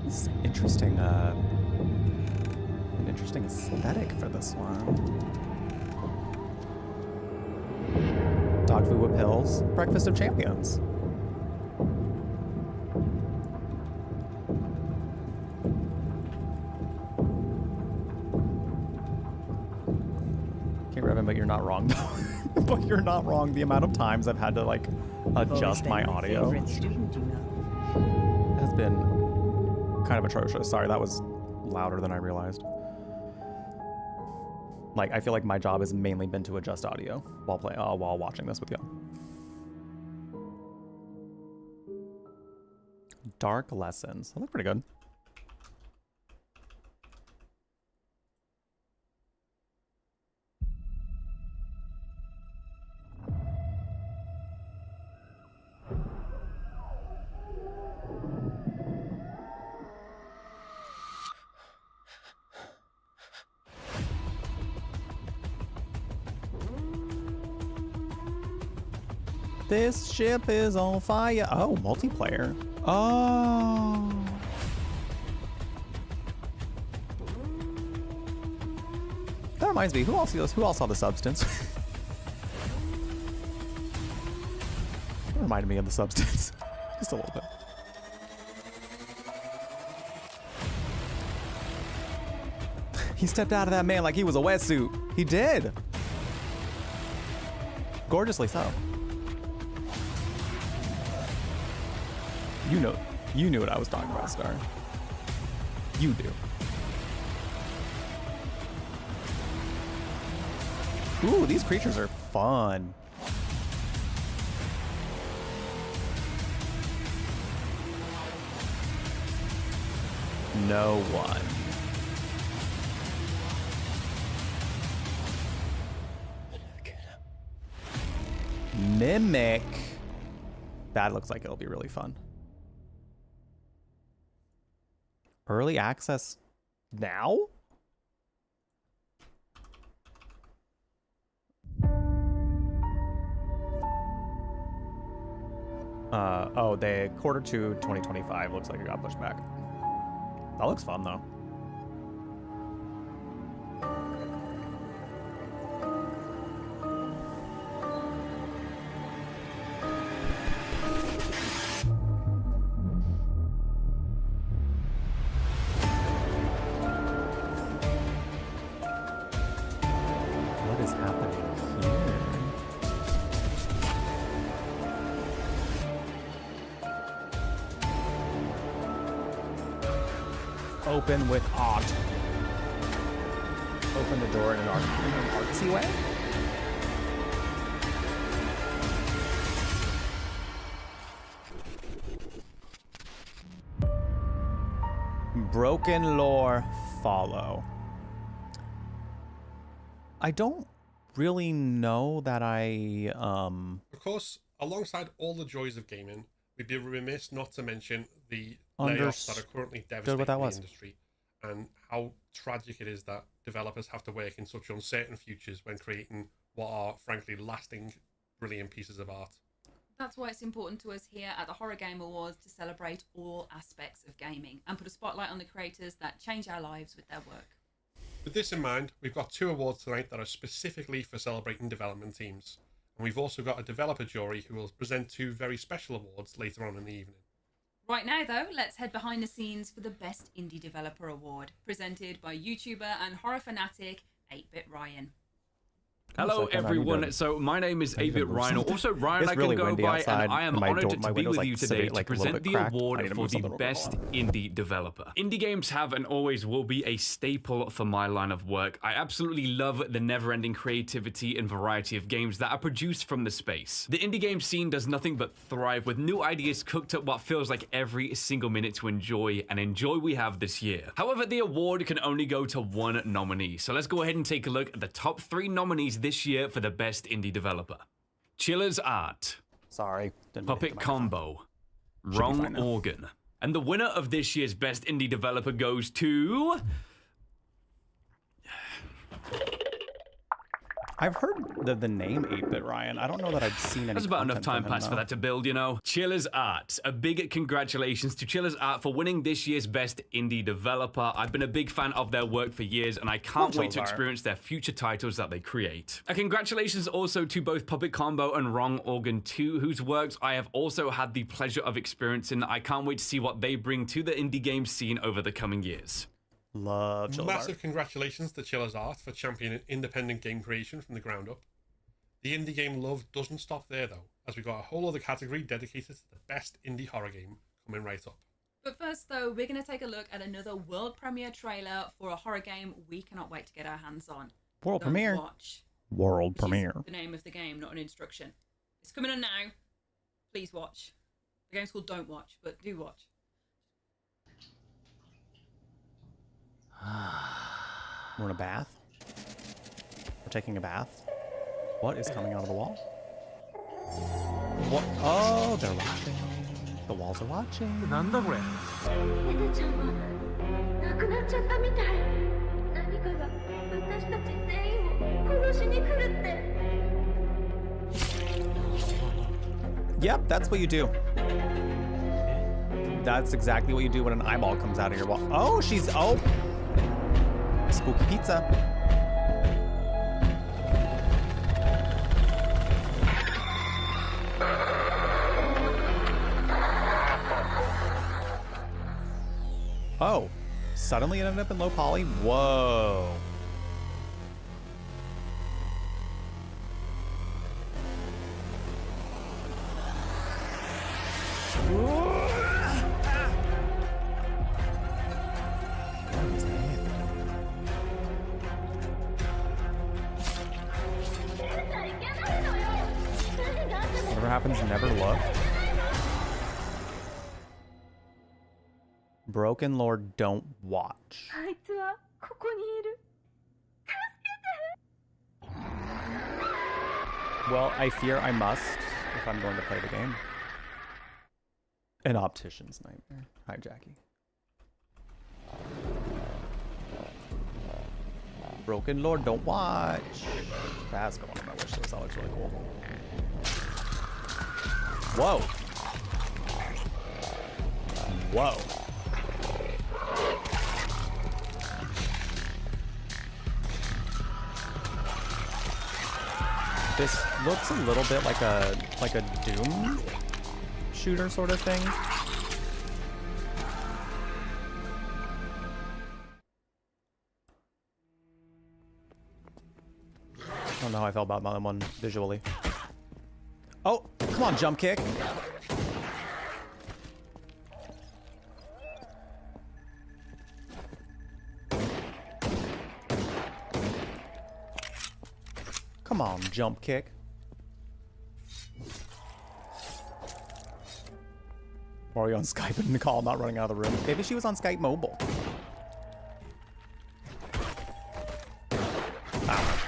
It's interesting. An interesting aesthetic for this one. Dog food with pills. Breakfast of champions. But you're not wrong though. But you're not wrong. The amount of times I've had to adjust my audio has been kind of atrocious. Sorry, that was louder than I realized. I feel like my job has mainly been to adjust audio while watching this with you. Dark Lessons. That looked pretty good. This ship is on fire. Oh, multiplayer. Oh. That reminds me, who else saw The Substance? That reminded me of The Substance. Just a little bit. He stepped out of that man like he was a wetsuit. He did. Gorgeously so. You knew what I was talking about, Star. You do. Ooh, these creatures are fun. No one. Mimic. That looks like it'll be really fun. Early access now? Oh, the quarter 2 2025 looks like it got pushed back. That looks fun though. What is happening here? Open with art. Open the door in an artsy way? Broken lore follow. I don't really know that I Of course, alongside all the joys of gaming, we'd be remiss not to mention the layoffs that are currently devastating the industry, and how tragic it is that developers have to work in such uncertain futures when creating what are, frankly, lasting, brilliant pieces of art. That's why it's important to us here at the Horror Game Awards to celebrate all aspects of gaming and put a spotlight on the creators that change our lives with their work. With this in mind, we've got 2 awards tonight that are specifically for celebrating development teams. And we've also got a developer jury who will present 2 very special awards later on in the evening. Right now, though, let's head behind the scenes for the Best Indie Developer Award, presented by YouTuber and horror fanatic 8-Bit Ryan. Hello everyone, so my name is 8-Bit Ryan, or also Ryan I can go by, and I am honoured to be with you today to present the award for the Best Indie Developer. Indie games have and always will be a staple for my line of work. I absolutely love the never-ending creativity and variety of games that are produced from the space. The indie game scene does nothing but thrive, with new ideas cooked up what feels like every single minute to enjoy, and enjoy we have this year. However, the award can only go to 1 nominee, so let's go ahead and take a look at the top 3 nominees this year for the Best Indie Developer. Chiller's Art. Sorry. Puppet Combo. Wrong Organ. And the winner of this year's Best Indie Developer goes to... I've heard the name 8-Bit Ryan. I don't know that I've seen any. There's about enough time passed for that to build, you know. Chiller's Art. A big congratulations to Chiller's Art for winning this year's Best Indie Developer. I've been a big fan of their work for years, and I can't wait to experience their future titles that they create. A congratulations also to both Puppet Combo and Wrong Organ 2, whose works I have also had the pleasure of experiencing. I can't wait to see what they bring to the indie game scene over the coming years. Love Chiller's Art. Massive congratulations to Chiller's Art for championing independent game creation from the ground up. The indie game love doesn't stop there though, as we got a whole other category dedicated to the best indie horror game coming right up. But first though, we're going to take a look at another world premiere trailer for a horror game we cannot wait to get our hands on. World Don't premiere? Watch. World premiere. The name of the game, not an instruction. It's coming on now. Please watch. The game's called Don't Watch, but do watch. We're in a bath. We're taking a bath. What is coming out of the wall? What? Oh, they're watching. The walls are watching. Yep, that's what you do. That's exactly what you do when an eyeball comes out of your wall. Oh, she's... Oh! Spooky pizza. Oh, suddenly it ended up in low poly? Whoa. Whatever happens, never look. Broken Lord, don't watch. Well, I fear I must if I'm going to play the game. An optician's nightmare. Hi, Jackie. Broken Lord, don't watch. That's going on my wish list. That looks really cool. Whoa. Whoa. This looks a little bit like a Doom shooter sort of thing. I don't know how I felt about that one visually. Oh, come on, jump kick. Come on, jump kick. Or are you on Skype and Nicole not running out of the room? Maybe she was on Skype mobile. Ah.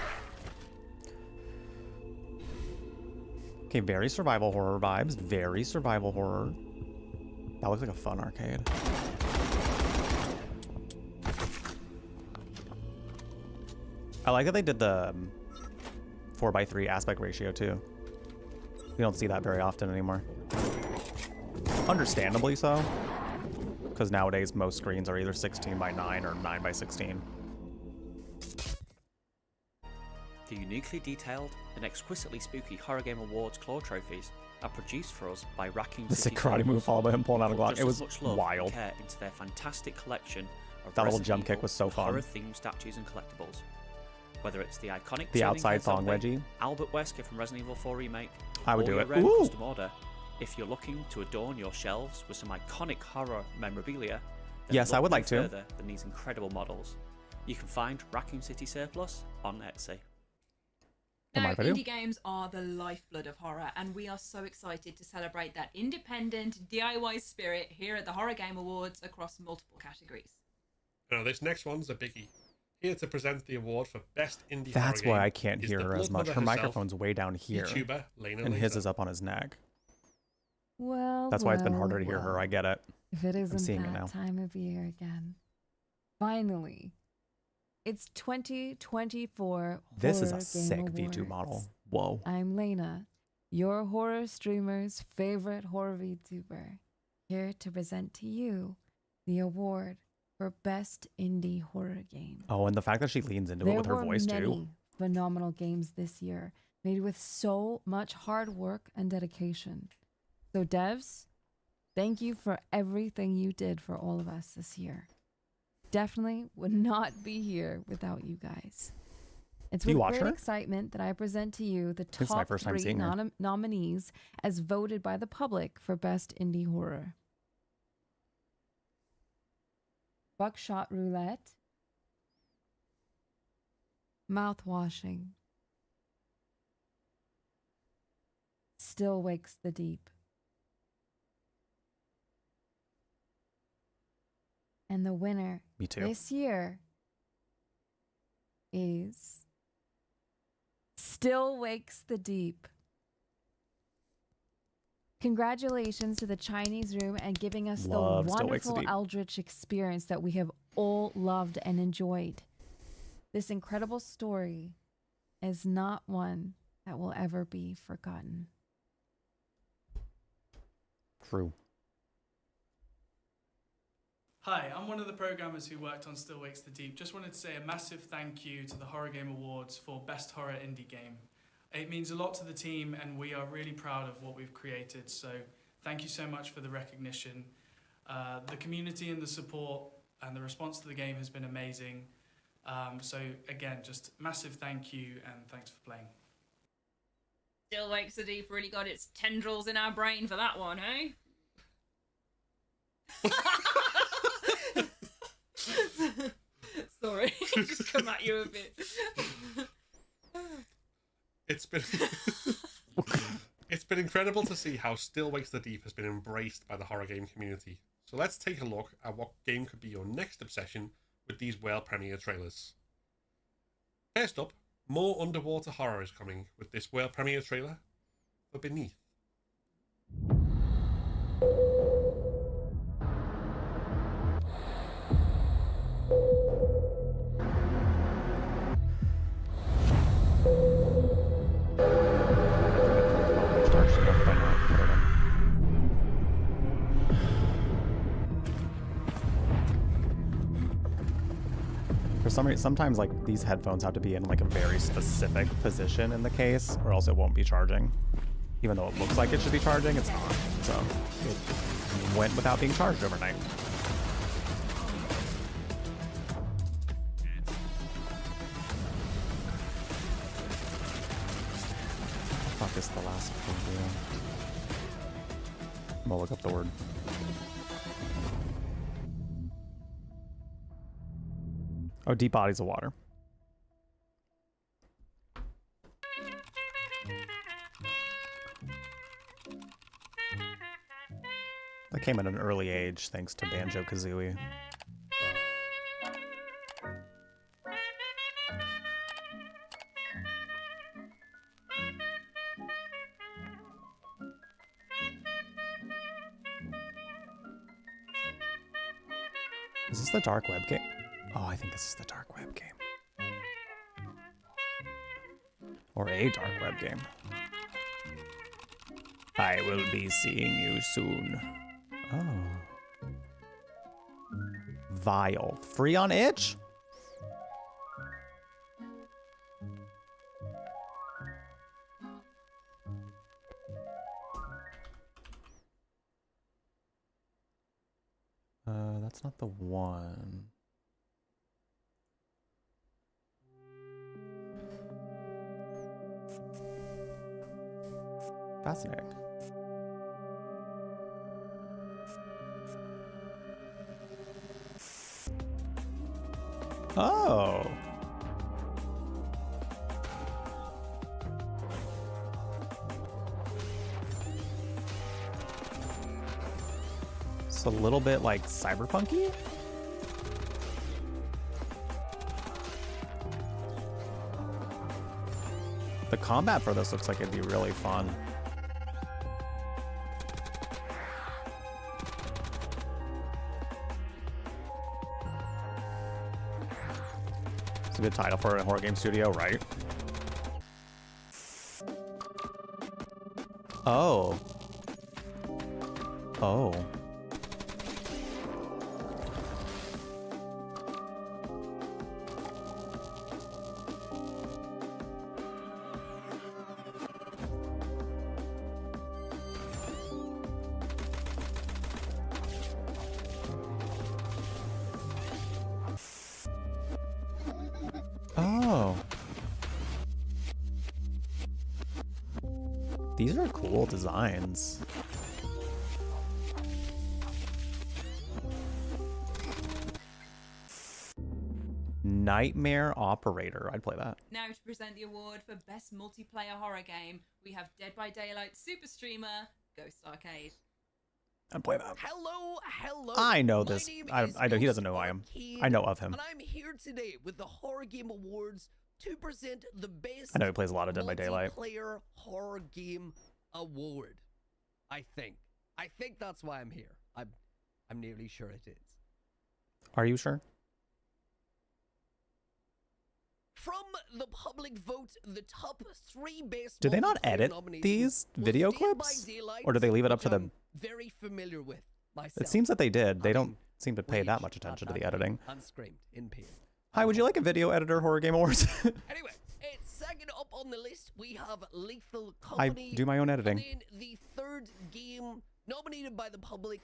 Okay, very survival horror vibes. Very survival horror. That looks like a fun arcade. I like that they did the 4:3 aspect ratio too. You don't see that very often anymore. Understandably so, because nowadays most screens are either 16:9 or 9:16. The uniquely detailed and exquisitely spooky Horror Game Awards claw trophies are produced for us by Raccoon The City sick karate move followed by him pulling out a Glock. Just It was as much love wild. and care into their fantastic collection of That little Resident jump kick Evil was so and fun. horror-themed statues and collectibles. Whether it's the iconic The turning outside head thong zombie, wedgie. Albert Wesker from Resident Evil 4 Remake, I would or do your it. rare Ooh! custom order, if you're looking to adorn your shelves with some iconic horror memorabilia, then Yes, I look would no like to. further than these incredible models. You can find Raccoon City Surplus on Etsy. Now, indie games are the lifeblood of horror, and we are so excited to celebrate that independent DIY spirit here at the Horror Game Awards across multiple categories. Now, this next one's a biggie. Here to present the award for Best Indie That's Horror why Game I can't is hear the her as Blood much. Mother Her herself, microphone's way down here, YouTuber Lena and his Laser. is up on his neck. Well, That's why it's been harder to hear her. I get it. If it I'm isn't seeing it now. that time of year again. Finally, it's 2024 This is Horror a sick Game V2 Awards. model. Whoa. I'm Lena, your horror streamer's favorite horror VTuber, here to present to you the award for Best Indie Horror Game. Oh, and the fact that she leans into it with her voice There were too. many phenomenal games this year, made with so much hard work and dedication. So devs, thank you for everything you did for all of us this year. Definitely would not be here without you guys. It's Do you with watch great her? excitement that I present to you the This is my top first time 3 seeing her. nominees as voted by the public for Best Indie Horror. Buckshot Roulette, Mouthwashing, Still Wakes the Deep, and the winner Me too. this year is Still Wakes the Deep. Congratulations to the Chinese Room and giving us Love the Still Wakes the wonderful Deep. Eldritch experience that we have all loved and enjoyed. This incredible story is not one that will ever be forgotten. True. Hi, I'm one of the programmers who worked on Still Wakes the Deep. Just wanted to say a massive thank you to the Horror Game Awards for Best Horror Indie Game. It means a lot to the team and we are really proud of what we've created, so thank you so much for the recognition. The community and the support and the response to the game has been amazing. So again, just massive thank you and thanks for playing. Still Wakes the Deep really got its tendrils in our brain for that one, eh? Sorry, just come at you a bit. It's been it's been incredible to see how Still Wakes the Deep has been embraced by the horror game community. So let's take a look at what game could be your next obsession with these world premiere trailers. First up, more underwater horror is coming with this world premiere trailer for Beneath. Sometimes like these headphones have to be in like a very specific position in the case, or else it won't be charging. Even though it looks like it should be charging, it's not. So it went without being charged overnight. Fuck is the last video? I'm gonna look up the word. Oh, deep bodies of water. That came at an early age thanks to Banjo-Kazooie. Is this the dark web game? Oh, I think this is the dark web game. Or a dark web game. I will be seeing you soon. Oh. Vile. Free on itch? That's not the one. Fascinating. Oh. It's a little bit like cyberpunky. The combat for this looks like it'd be really fun. It's a good title for a horror game studio, right? Oh. Oh. These are cool designs. Nightmare Operator. I'd play that. Now to present the award for Best Multiplayer Horror Game, we have Dead by Daylight Super Streamer, Ghost Arcade. I'd play that. Hello. I know this. I know he doesn't know who I am. I know of him. And I'm here today with the Horror Game Awards to present the best. I know he plays a lot of Dead by Daylight. Multiplayer Horror Game Award. I think that's why I'm here. I'm nearly sure it is. Are you sure? From the public vote, the top 3 best. Do they not edit these video clips, or do they leave it up to them? Very familiar with myself. It seems that they did. They don't seem to pay that much attention to the editing. Unscreamed in pain. Hi, would you like a video editor horror game awards? Anyway, second up on the list, we have Lethal Company. I do my own editing. And then the third game nominated by the public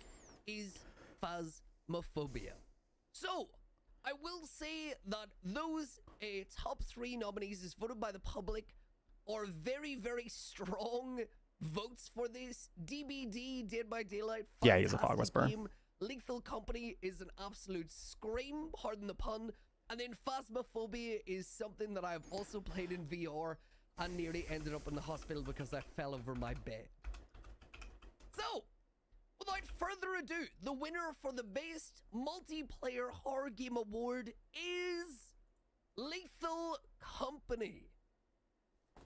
is Phasmophobia. So, I will say that those top 3 nominees as voted by the public are very, very strong votes for this. DBD, Dead by Daylight, yeah, he's a fog whisperer. Game. Lethal Company is an absolute scream, pardon the pun. And then Phasmophobia is something that I've also played in VR and nearly ended up in the hospital because I fell over my bed. So, without further ado, the winner for the Best Multiplayer Horror Game Award is Lethal Company.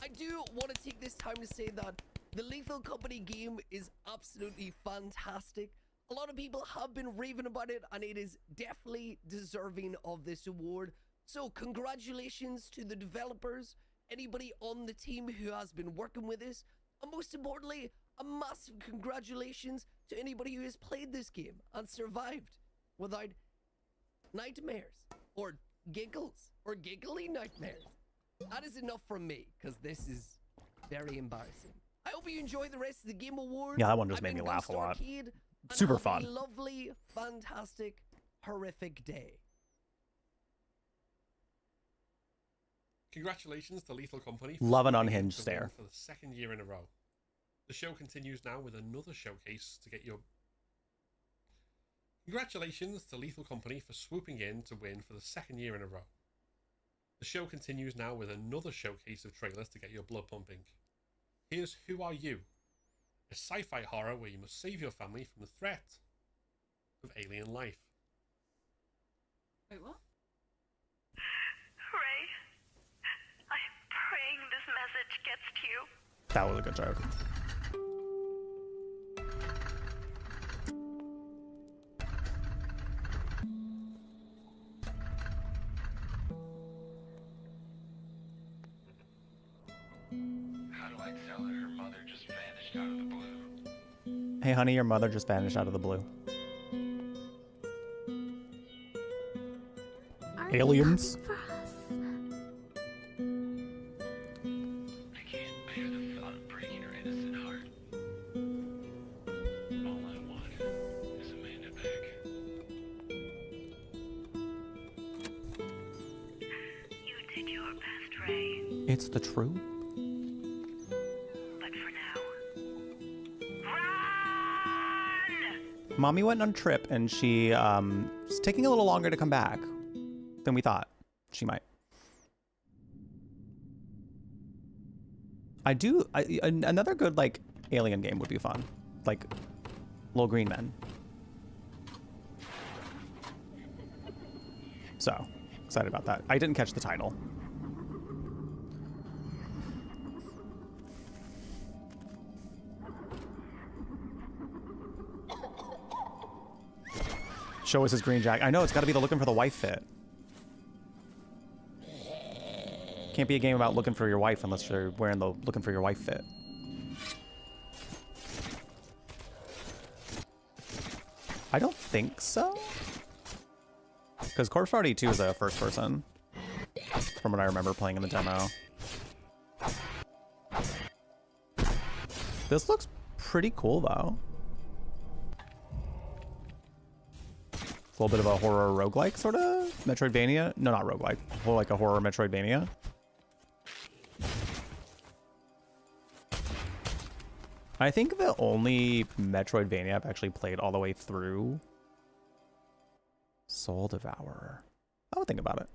I do want to take this time to say that the Lethal Company game is absolutely fantastic. A lot of people have been raving about it, and it is definitely deserving of this award. So congratulations to the developers, anybody on the team who has been working with this, and most importantly, a massive congratulations to anybody who has played this game and survived without nightmares or giggles or giggly nightmares. That is enough from me, because this is very embarrassing. I hope you enjoy the rest of the Game Awards. Yeah, that one just made me laugh a lot. Super fun. A lovely, fantastic, horrific day. Congratulations to Lethal Company. Love an unhinged stare. For the 2nd year in a row. The show continues now with another showcase to get your... Congratulations to Lethal Company for swooping in to win for the 2nd year in a row. The show continues now with another showcase of trailers to get your blood pumping. Here's Who Are You? A sci-fi horror where you must save your family from the threat of alien life. Wait, what? Ray, I'm praying this message gets to you. That was a good joke. How do I tell her her mother just vanished out of the blue? Hey honey, your mother just vanished out of the blue. Aliens? I can't bear the thought of breaking her innocent heart. All I want is Amanda back. You did your best, Ray. It's the truth. But for now, Mommy went on a trip and she is taking a little longer to come back than we thought she might. Another good like alien game would be fun, like Little Green Men. So excited about that. I didn't catch the title. Show us his green jacket. I know, it's got to be the looking for the wife fit. Can't be a game about looking for your wife unless you're wearing the looking for your wife fit. I don't think so. Because Corpse Party 2 is a first person, from what I remember playing in the demo. This looks pretty cool though. A little bit of a horror roguelike sort of Metroidvania. No, not roguelike. More like a horror Metroidvania. I think the only Metroidvania I've actually played all the way through, Soul Devourer, I would think about it,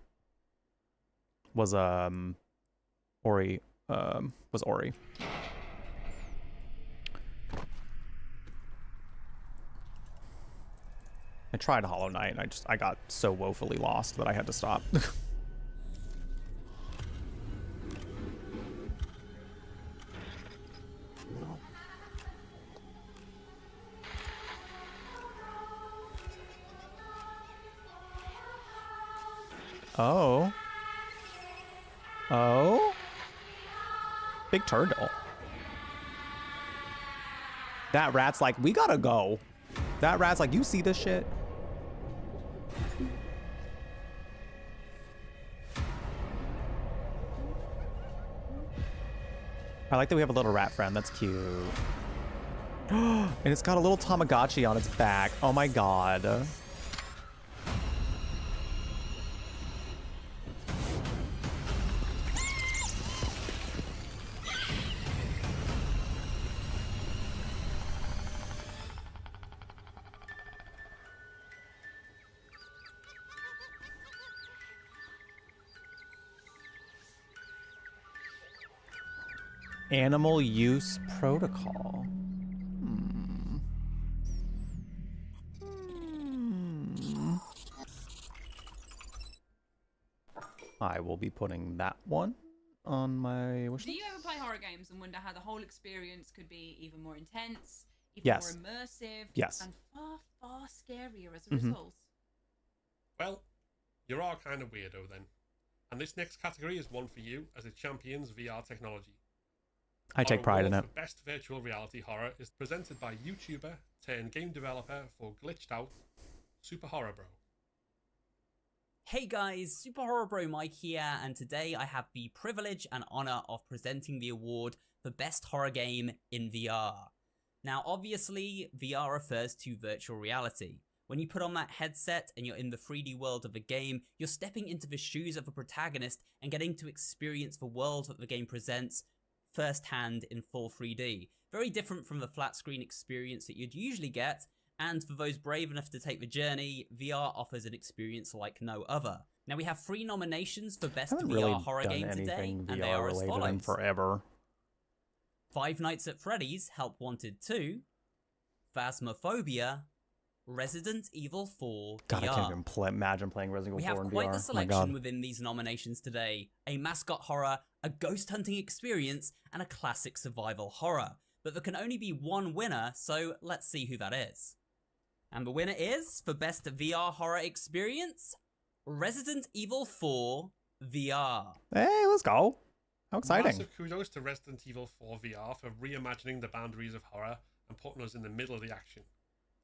was Ori. Was Ori. I tried Hollow Knight and I got so woefully lost that I had to stop. Oh. Oh. Big turtle. That rat's like, we gotta go. That rat's like, you see this shit? I like that we have a little rat friend. That's cute. And it's got a little Tamagotchi on its back. Oh my god. Animal use protocol. I will be putting that one on my wish list. Do you ever play horror games and wonder how the whole experience could be even more intense, even Yes. more immersive, Yes. and far, far scarier as a result? Well, you're all kind of weirdo then. And this next category is one for you, as it champions VR technology. I take pride in it. The best virtual reality horror is presented by YouTuber turned game developer for Glitched Out, Super Horror Bro. Hey guys, Super Horror Bro Mike here, and today I have the privilege and honor of presenting the award for Best Horror Game in VR. Now obviously, VR refers to virtual reality. When you put on that headset and you're in the 3D world of a game, you're stepping into the shoes of a protagonist and getting to experience the world that the game presents firsthand in full 3D. Very different from the flat screen experience that you'd usually get, and for those brave enough to take the journey, VR offers an experience like no other. Now we have 3 nominations for Best VR really Horror Game today, and they are as in follows. forever. Five Nights at Freddy's Help Wanted 2, Phasmophobia, Resident Evil 4 God, VR. I can't even imagine playing Resident We Evil 4 have in quite VR. the Oh my selection God. within these nominations today. A mascot horror, a ghost hunting experience, and a classic survival horror. But there can only be one winner, so let's see who that is. And the winner is, for Best VR Horror Experience, Resident Evil 4 VR. Hey, let's go. How exciting. Massive kudos to Resident Evil 4 VR for reimagining the boundaries of horror and putting us in the middle of the action.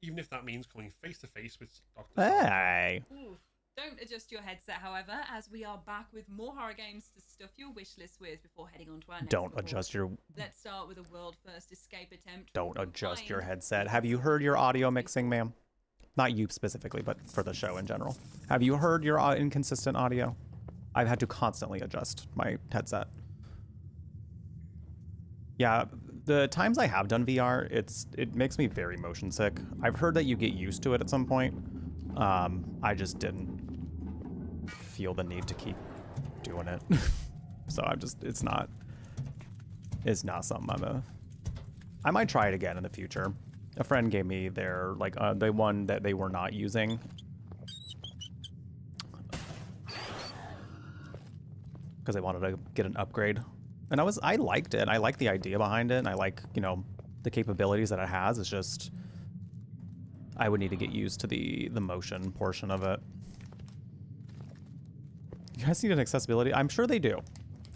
Even if that means coming face to face with Dr. Hey. Ooh. Don't adjust your headset, however, as we are back with more horror games to stuff your wish list with before heading on to our next Don't award. adjust your Let's start with a world-first escape attempt. Don't adjust your headset. Have you heard your audio mixing, ma'am? Not you specifically, but for the show in general. Have you heard your inconsistent audio? I've had to constantly adjust my headset. Yeah, the times I have done VR, it makes me very motion sick. I've heard that you get used to it at some point. I just didn't feel the need to keep doing it. So it's not something I might try it again in the future. A friend gave me their, the one that they were not using. Because they wanted to get an upgrade. And I liked it. I like the idea behind it. And I like, the capabilities that it has. It's just, I would need to get used to the motion portion of it. You guys need an accessibility? I'm sure they do.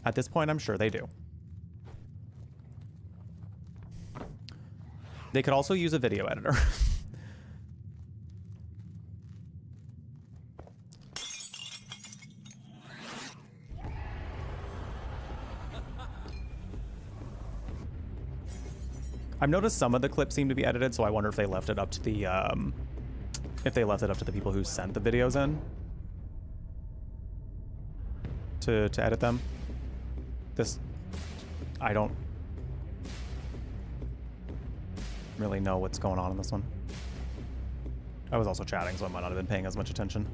At this point, I'm sure they do. They could also use a video editor. I've noticed some of the clips seem to be edited, so I wonder if they left it up to the people who sent the videos in to edit them. I don't really know what's going on in this one. I was also chatting, so I might not have been paying as much attention.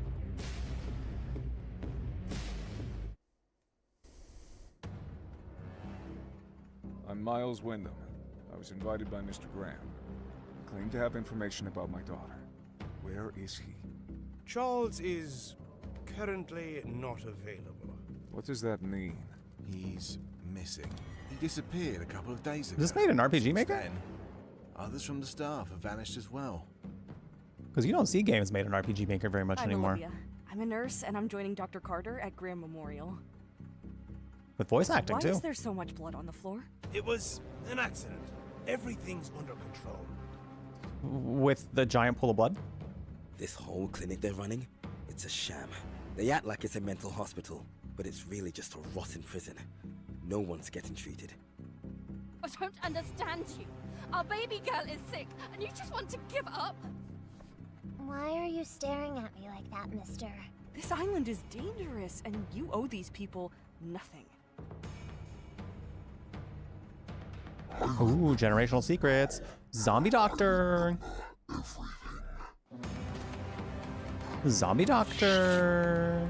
I'm Miles Wyndham. I was invited by Mr. Graham. I claim to have information about my daughter. Where is he? Charles is currently not available. What does that mean? He's missing. He disappeared a couple of days ago. Is this made in RPG Maker? Then, others from the staff have vanished as well. Because you don't see games made in RPG Maker very much I'm anymore. Olivia. I'm a nurse, and I'm joining Dr. Carter at Graham Memorial. With voice acting, Why too. is there so much blood on the floor? It was an accident. Everything's under control. With the giant pool of blood? This whole clinic they're running, it's a sham. They act like it's a mental hospital, but it's really just a rotten prison. No one's getting treated. I don't understand you. Our baby girl is sick, and you just want to give up? Why are you staring at me like that, mister? This island is dangerous, and you owe these people nothing. Ooh, generational secrets. Zombie doctor. Zombie doctor.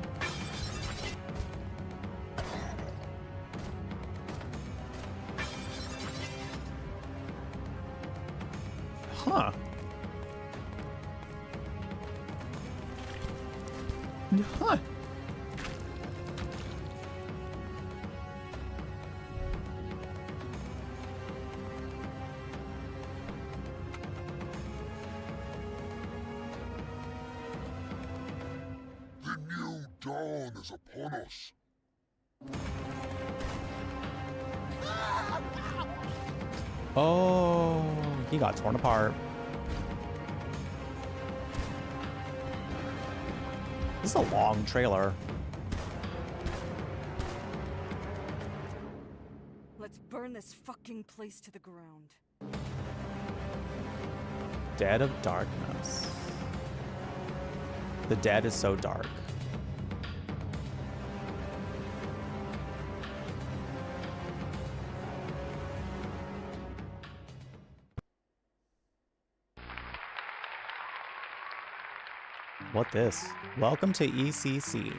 Huh. The new dawn is upon us. Oh, he got torn apart. This is a long trailer. Let's burn this fucking place to the ground. Dead of Darkness. The dead is so dark. What this? Welcome to ECC.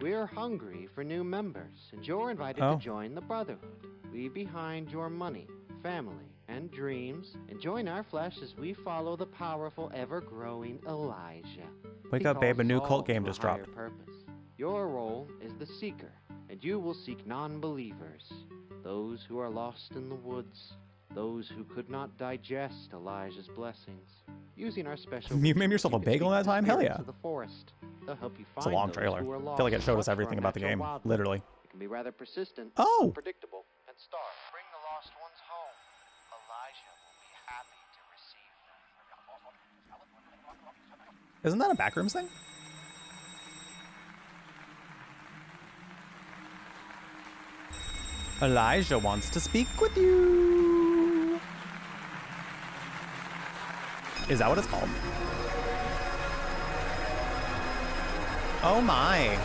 We're hungry for new members, and you're invited to join the Brotherhood. Leave behind your money, family, and dreams, and join our flesh as we follow the powerful, ever-growing Elijah. Wake up, babe, a new cult game just dropped. Purpose. Your role is the Seeker, and you will seek non-believers, those who are lost in the woods, those who could not digest Elijah's blessings. Using our special You made yourself a bagel in that time? Hell yeah. the forest. They'll help you It's find a long those trailer. who are I lost feel like it showed us for everything about the game, wildlife. literally. It can be rather persistent, Oh! unpredictable, and stark. Bring the lost ones home. Elijah will be happy to receive them. Isn't that a Backrooms thing? Elijah wants to speak with you. Is that what it's called? Oh my.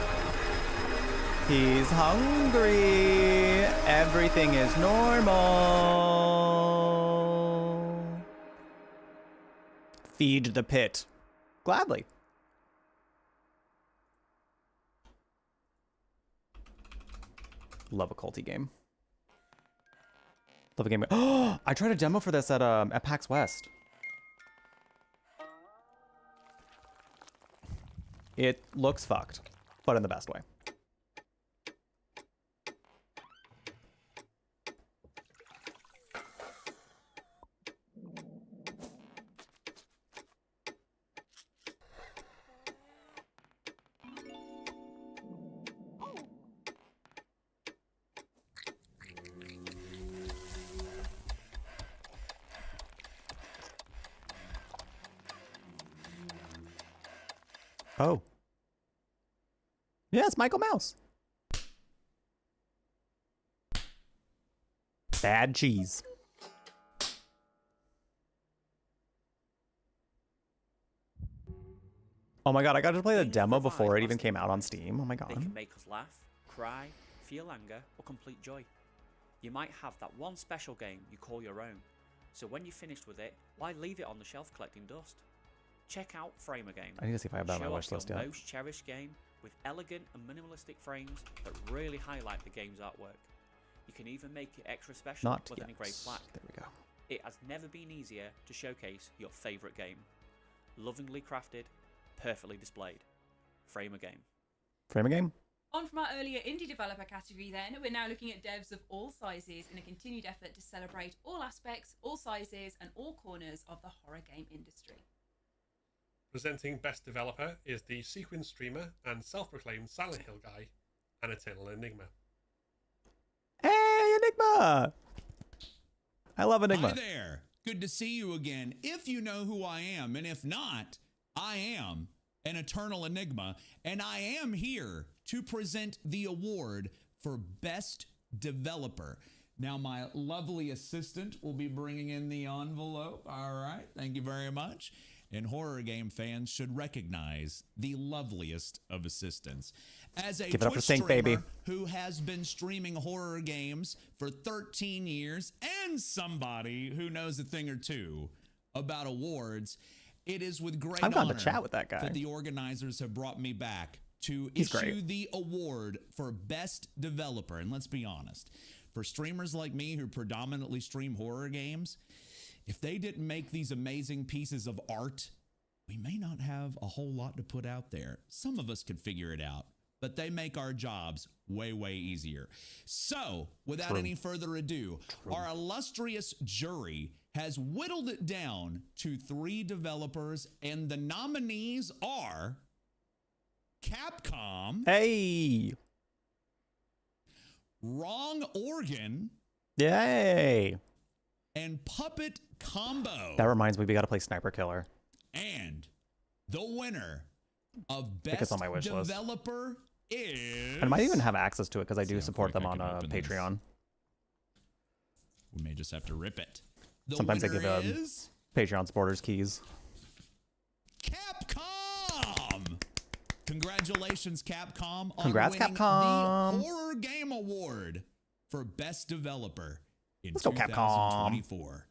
He's hungry. Everything is normal. Feed the pit. Gladly. Love a culty game. Love a game. Oh, I tried a demo for this at PAX West. It looks fucked, but in the best way. Oh. Yeah, it's Michael Mouse. Bad cheese. Oh my god, I got to play the demo before it even came out on Steam. Oh my god. They can make us laugh, cry, feel anger, or complete joy. You might have that one special game you call your own. So when you're finished with it, why leave it on the shelf collecting dust? Check out Frame a Game. I need to see if I have that on my wish list yet. Most cherished game with elegant and minimalistic frames that really highlight the game's artwork. You can even make it extra special Not with yet. an engraved plaque. There we go. It has never been easier to showcase your favourite game. Lovingly crafted, perfectly displayed. Frame a Game. Frame a Game? On from our earlier indie developer category then, we're now looking at devs of all sizes in a continued effort to celebrate all aspects, all sizes, and all corners of the horror game industry. Presenting Best Developer is the Sequin streamer and self-proclaimed Silent Hill guy, and Eternal Enigma. Hey, Enigma! I love Enigma. Hi there. Good to see you again. If you know who I am, and if not, I am an Eternal Enigma, and I am here to present the award for Best Developer. Now, my lovely assistant will be bringing in the envelope. All right. Thank you very much. And horror game fans should recognize the loveliest of assistants. As a Give it up for Twitch Sync, baby. streamer who has been streaming horror games for 13 years and somebody who knows a thing or two about awards, it is with great I've gotten honor to chat with that guy. that the organizers have brought me back to He's issue great. the award for Best Developer. And let's be honest, for streamers like me who predominantly stream horror games, if they didn't make these amazing pieces of art we may not have a whole lot to put out there. Some of us could figure it out, but they make our jobs way, way easier. So, without any further ado, our illustrious jury has whittled it down to 3 developers, and the nominees are Capcom. Hey! Wrong Organ. Yay! And Puppet Combo. That reminds me, we gotta play Sniper Killer. And the winner of I think Best it's on my wish list. Developer is... I might even have access to it because I do support them on Patreon. We may just have to rip it. The Sometimes they winner give is Patreon supporters keys. Capcom. Congratulations, Capcom, on Congrats, winning Capcom. the Horror Game Award for Best Developer in Let's go, Capcom. 2024.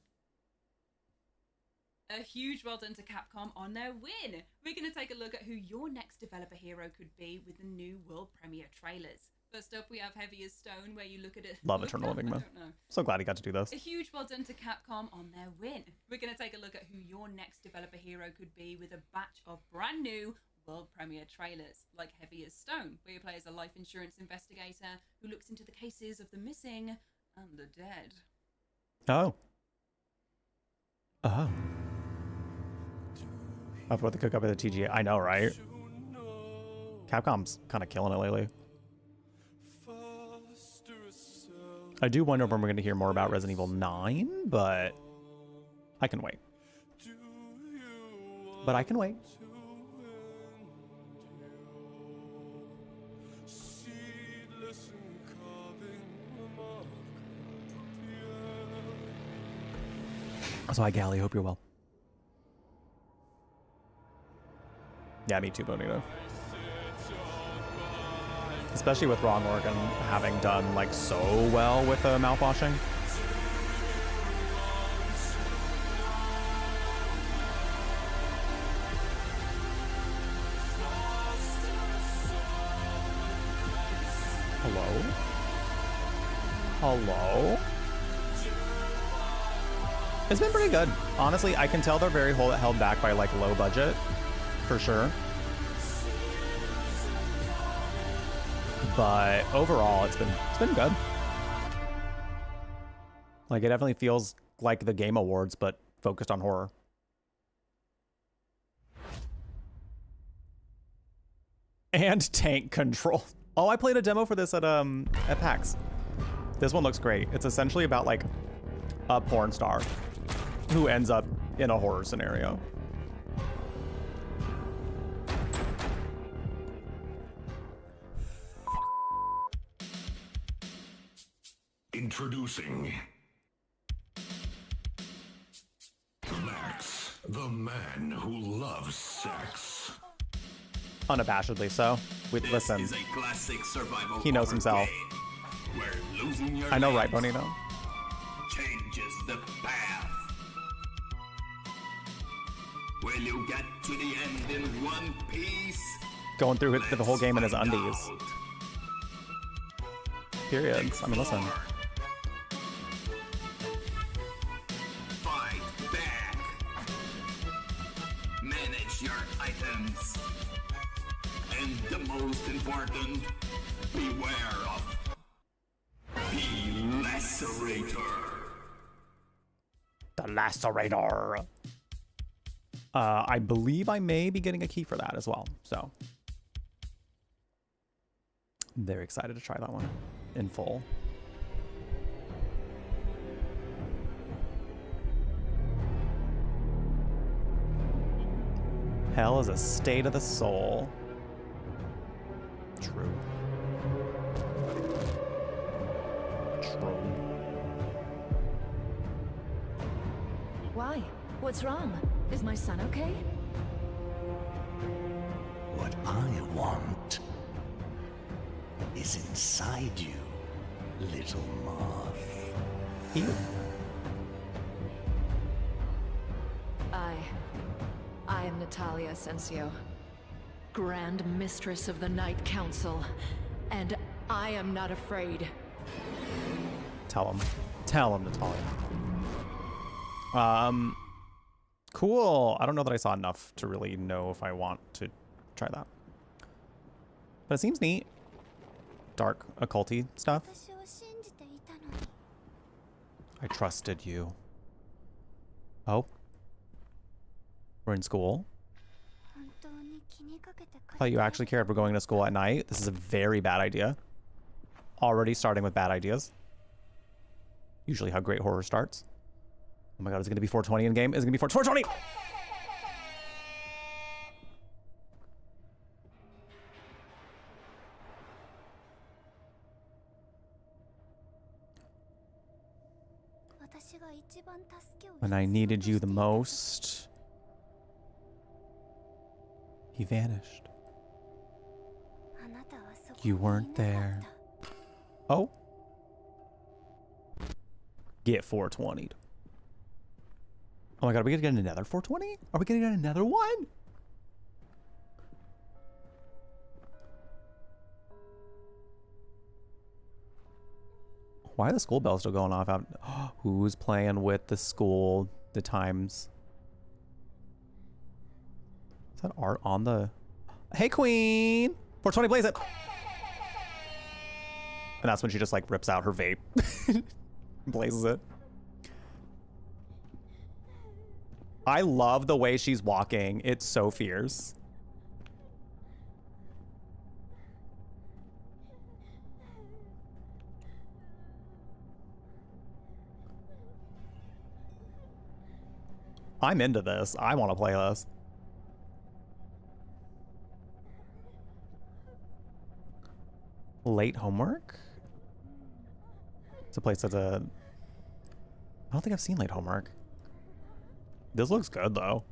A huge well done to Capcom on their win. We're going to take a look at who your next developer hero could be with the new world premiere trailers. First up, we have Heavy as Stone, where you look at it. Love Eternal Enigma. So glad he got to do this. A huge well done to Capcom on their win. We're going to take a look at who your next developer hero could be with a batch of brand new world premiere trailers, like Heavy as Stone, where you play as a life insurance investigator who looks into the cases of the missing and the dead. Oh. Oh. Of what they cook up at the TGA. I know, right? Capcom's kind of killing it lately. I do wonder when we're going to hear more about Resident Evil 9, but I can wait. But I can wait. So hi, Gally. Hope you're well. Yeah, me too, Bonito. Especially with Wrong Organ having done like so well with mouthwashing. Hello? Hello? It's been pretty good. Honestly, I can tell they're very held back by like low budget, for sure. But overall, it's been good. Like, it definitely feels like the Game Awards, but focused on horror. And tank control. Oh, I played a demo for this at PAX. This one looks great. It's essentially about like a porn star who ends up in a horror scenario. Introducing Max, the man who loves sex. Unabashedly so. Listen, This is a classic survival he knows horror himself. game where losing your I know, right, legs Bonito? changes the path. Will you get to the end in one piece? Going through the whole game in his undies. Period. I mean, listen. Fight back. Manage your items. And the most important, beware of the Lacerator. The Lacerator. I believe I may be getting a key for that as well. So, I'm very excited to try that one in full. Hell is a state of the soul. True. True. Why? What's wrong? Is my son okay? What I want is inside you, little moth. Ew. I am Natalia Asensio, Grand Mistress of the Night Council, and I am not afraid. Tell him. Tell him, Natalia. Cool. I don't know that I saw enough to really know if I want to try that. But it seems neat. Dark, occulty stuff. I trusted you. Oh. We're in school. I thought you actually cared we're going to school at night. This is a very bad idea. Already starting with bad ideas. Usually how great horror starts. Oh my god, is it going to be 420 in game? Is it going to be 420? When I needed you the most, he vanished. You weren't there. Oh. Get 420'd. Oh my god, are we gonna get another 420? Are we gonna get another one? Why are the school bells still going off? Who's playing with the school, the times? Is that art on the... Hey, queen! 420, blaze it! And that's when she just like rips out her vape. Blazes it. I love the way she's walking. It's so fierce. I'm into this. I want to play this. Late homework? It's a place that's a... I don't think I've seen late homework. This looks good, though.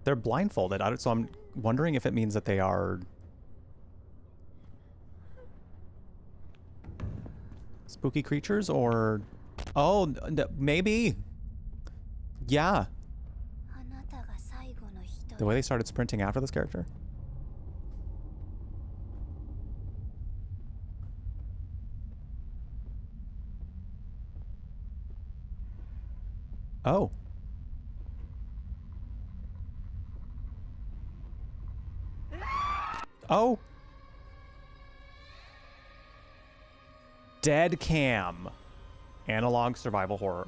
They're blindfolded, so I'm wondering if it means that they are... spooky creatures, or... Oh, maybe. Yeah. The way they started sprinting after this character. Oh. Oh. Dead cam. Analog survival horror.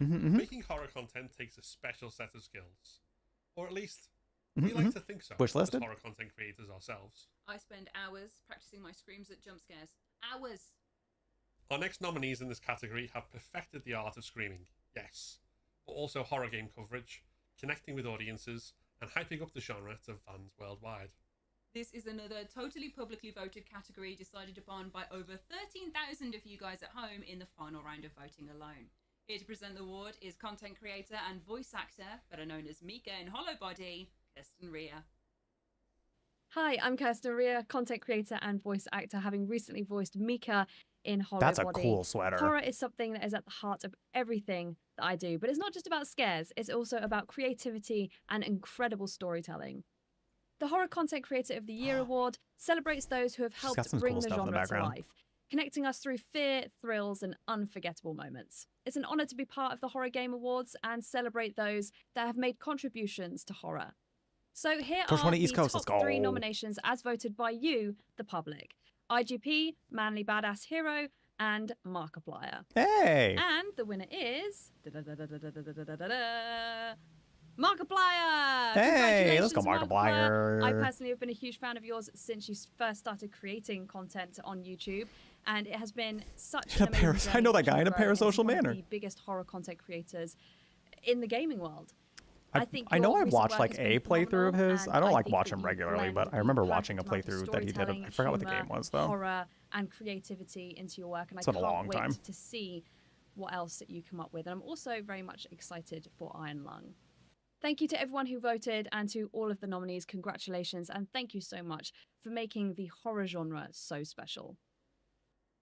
Making horror content takes a special set of skills. Or at least, we like to think so. Wish as listed? horror content creators ourselves. I spend hours practicing my screams at jump scares. Hours. Our next nominees in this category have perfected the art of screaming, yes, but also horror game coverage, connecting with audiences, and hyping up the genre to fans worldwide. This is another totally publicly voted category decided upon by over 13,000 of you guys at home in the final round of voting alone. Here to present the award is content creator and voice actor, better known as Mika in Hollow Body, Kirsten Ria. Hi, I'm Kirsten Ria, content creator and voice actor, having recently voiced Mika in Hollow That's a Body. cool sweater. Horror is something that is at the heart of everything that I do, but it's not just about scares, it's also about creativity and incredible storytelling. The Horror Content Creator of the Year award celebrates those who have got helped some bring cool the stuff in the genre to background. life, connecting us through fear, thrills, and unforgettable moments. It's an honor to be part of the Horror Game Awards and celebrate those that have made contributions to horror. So here are 420 the East Coast, let's top 3 go. nominations as voted by you, the public. IGP, Manly Badass Hero, and Markiplier. Hey! And the winner is... Markiplier! Hey, let's go, Congratulations, Markiplier. I personally have been a huge fan of yours since you first started creating content on YouTube, and it has been such an amazing I know that journey guy in a to grow into parasocial one of manner. the biggest horror content creators in the gaming world. I know your I've recent watched work like has a been playthrough of phenomenal, his. and I don't I like think watch that him you regularly, blend but I the remember perfect watching a amount of playthrough that he did. storytelling, I forgot what the humor, game was though. Horror and creativity into your work, and It's I been a can't long wait time. to see what else that you come up with. And I'm also very much excited for Iron Lung. Thank you to everyone who voted and to all of the nominees. Congratulations, and thank you so much for making the horror genre so special.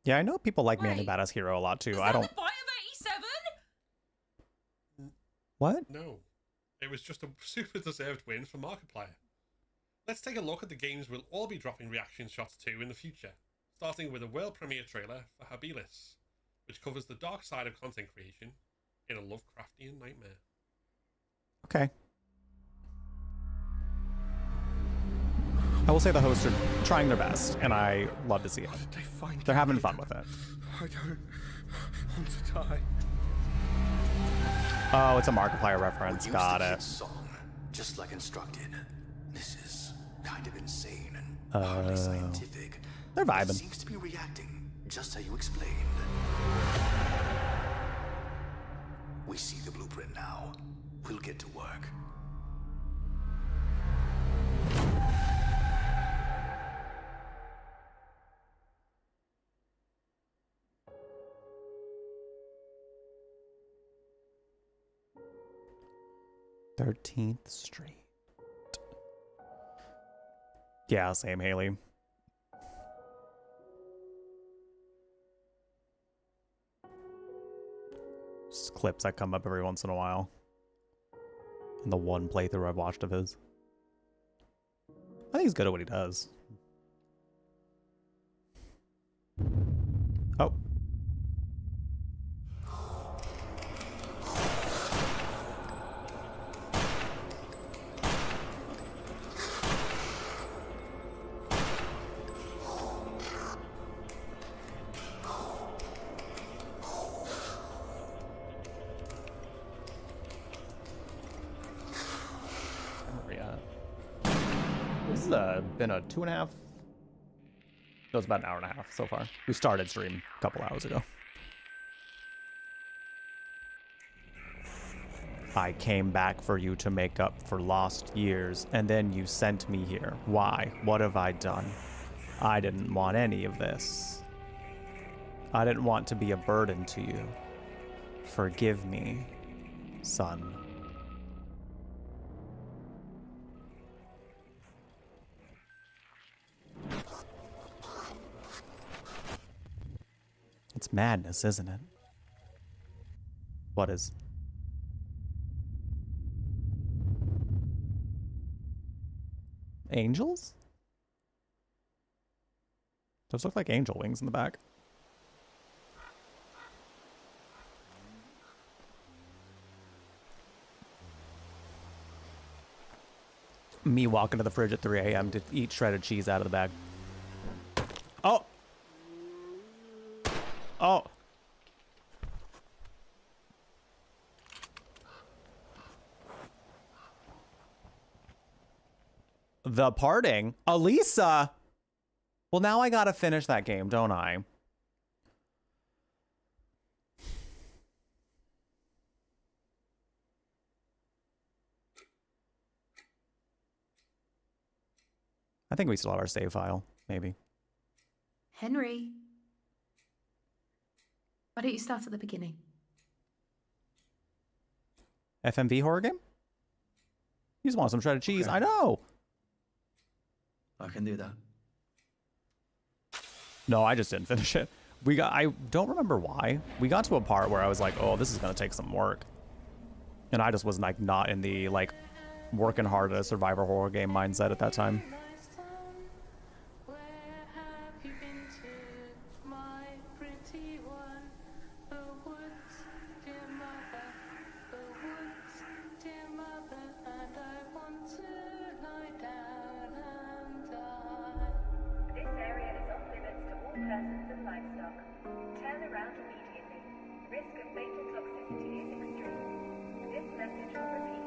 Yeah, I know people like Manly Badass Hero a lot too. I don't. The buy of 87? What? No, it was just a super deserved win for Markiplier. Let's take a look at the games we'll all be dropping reaction shots to in the future, starting with a world premiere trailer for Habilis. which covers the dark side of content creation in a Lovecraftian nightmare. Okay. I will say the hosts are trying their best, and I love to see it. They're having fun with it. I don't want to die. Oh, it's a Markiplier reference. Got it. Song, just like instructed. This is kind of insane and hardly scientific. They're vibing. It seems to be reacting just how you explained. We see the blueprint now. We'll get to work. "13th Street." Yeah, same, Haley. Just clips that come up every once in a while. And the one playthrough I've watched of his. I think he's good at what he does. Oh. This has been a 2.5. No, it's about an hour and a half so far. We started stream a couple hours ago. I came back for you to make up for lost years, and then you sent me here. Why? What have I done? I didn't want any of this. I didn't want to be a burden to you. Forgive me, son. It's madness, isn't it? What is? Angels? Those look like angel wings in the back. Me walking to the fridge at 3 a.m. to eat shredded cheese out of the bag. Oh! Oh! The parting? Elisa! Well, now I gotta finish that game, don't I? I think we still have our save file, maybe. Henry. Why don't you start at the beginning? FMV horror game? You just want some shredded cheese. Okay. I know! I can do that. No, I just didn't finish it. I don't remember why. We got to a part where I was like, oh, this is gonna take some work. And I just was like not in the like working hard at a survivor horror game mindset at that time.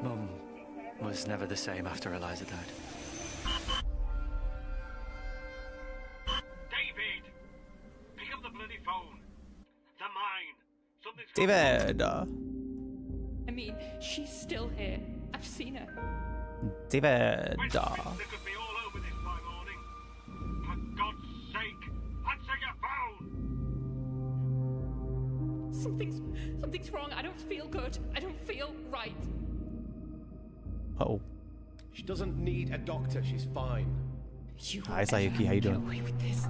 Mum was never the same after Eliza died. David! Pick up the bloody phone. The mine. Something's David! I mean, she's still here. I've seen her. David! There could be all over this by morning. For God's sake, answer your phone! Something's wrong. I don't feel good. I don't feel right. Uh-oh. She doesn't need a doctor. She's fine. Hi, Sayuki. How you doing? Away with this.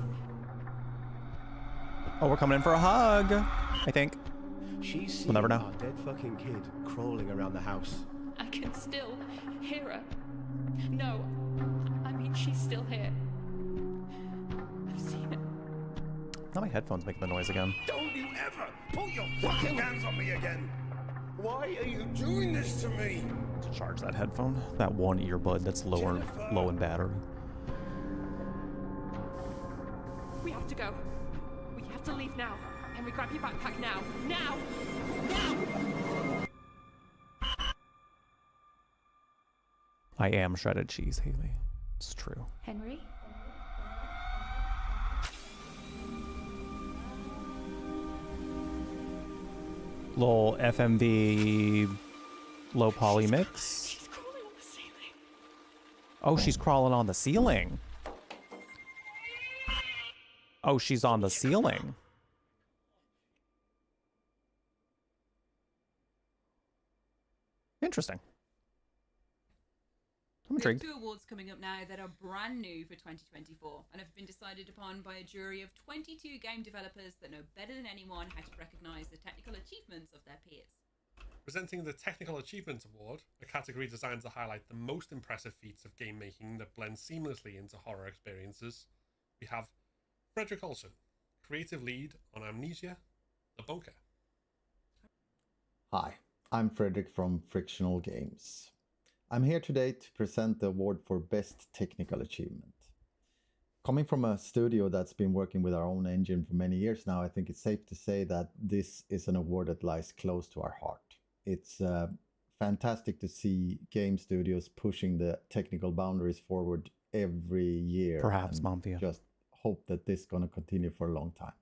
Oh, we're coming in for a hug, I think. She's seen we'll never know. Our dead fucking kid crawling around the house. I can still hear her. No, I mean, she's still here. I've seen it. Now my headphones making the noise again. Don't you ever put your fucking hands on me again! Why are you doing this to me? To charge that headphone, that one earbud that's low in battery. We have to go. We have to leave now. Henry, grab your backpack now. Now! Now! I am shredded cheese, Haley. It's true. Henry? Little FMV low poly mix. She's crawling on the ceiling. Oh, she's crawling on the ceiling. Oh, she's on the ceiling. Interesting. I'm We have intrigued. 2 awards coming up now that are brand new for 2024 and have been decided upon by a jury of 22 game developers that know better than anyone how to recognise the technical achievements of their peers. Presenting the Technical Achievement Award, a category designed to highlight the most impressive feats of game making that blend seamlessly into horror experiences, we have Frederick Olsen, creative lead on Amnesia: The Bunker. Hi, I'm Frederick from Frictional Games. I'm here today to present the award for Best Technical Achievement. Coming from a studio that's been working with our own engine for many years now, I think it's safe to say that this is an award that lies close to our heart. It's fantastic to see game studios pushing the technical boundaries forward every year. Perhaps, Momfia. Just hope that this is going to continue for a long time.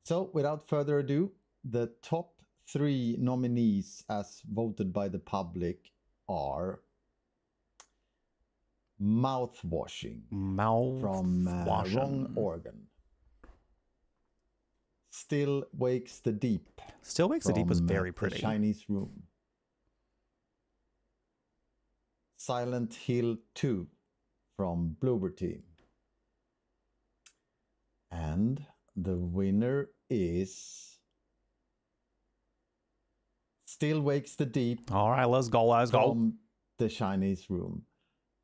So, without further ado, the top 3 nominees as voted by the public are Mouthwashing from Wrong Organ, Still Wakes the Deep. Still Wakes the Deep was very pretty. The Chinese Room. Silent Hill 2 from Bloober Team. And the winner is Still Wakes the Deep. All right, let's go, let's go. From the Chinese Room.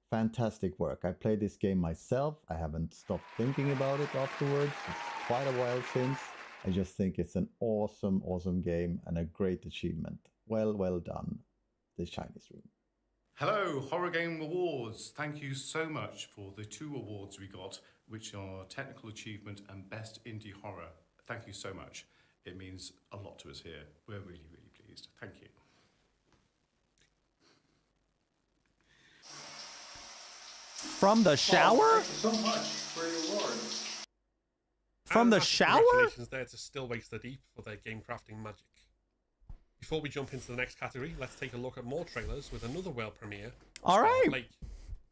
Fantastic work. I played this game myself. I haven't stopped thinking about it afterwards. It's quite a while since. I just think it's an awesome, awesome game and a great achievement. Well done, the Chinese Room. Hello, Horror Game Awards. Thank you so much for the 2 awards we got, which are Technical Achievement and Best Indie Horror. Thank you so much. It means a lot to us here. We're really, really pleased. Thank you. From the shower? Thank you so much for your award. From the shower? Congratulations there to Still Wakes the Deep for their game crafting magic. Before we jump into the next category, let's take a look at more trailers with another world premiere. All right. Blake,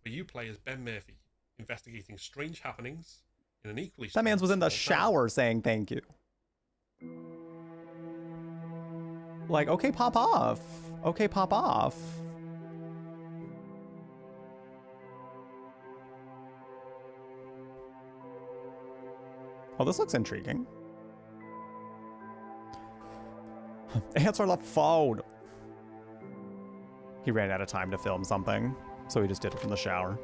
where you play as Ben Murphy, investigating strange happenings in an equally. That man was in the shower saying thank you. Like, okay, pop off. Okay, pop off. Oh, this looks intriguing. Answer the phone. He ran out of time to film something, so he just did it from the shower.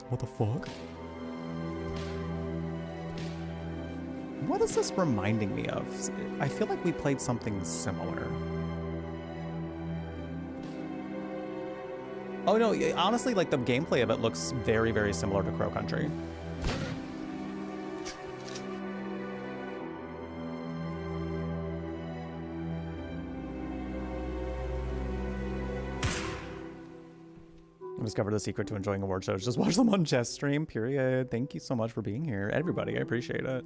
What the fuck? What is this reminding me of? I feel like we played something similar. Oh no, honestly, like the gameplay of it looks very, very similar to Crow Country. I discovered the secret to enjoying award shows. Just watch them on Jeff's stream, period. Thank you so much for being here. Everybody, I appreciate it.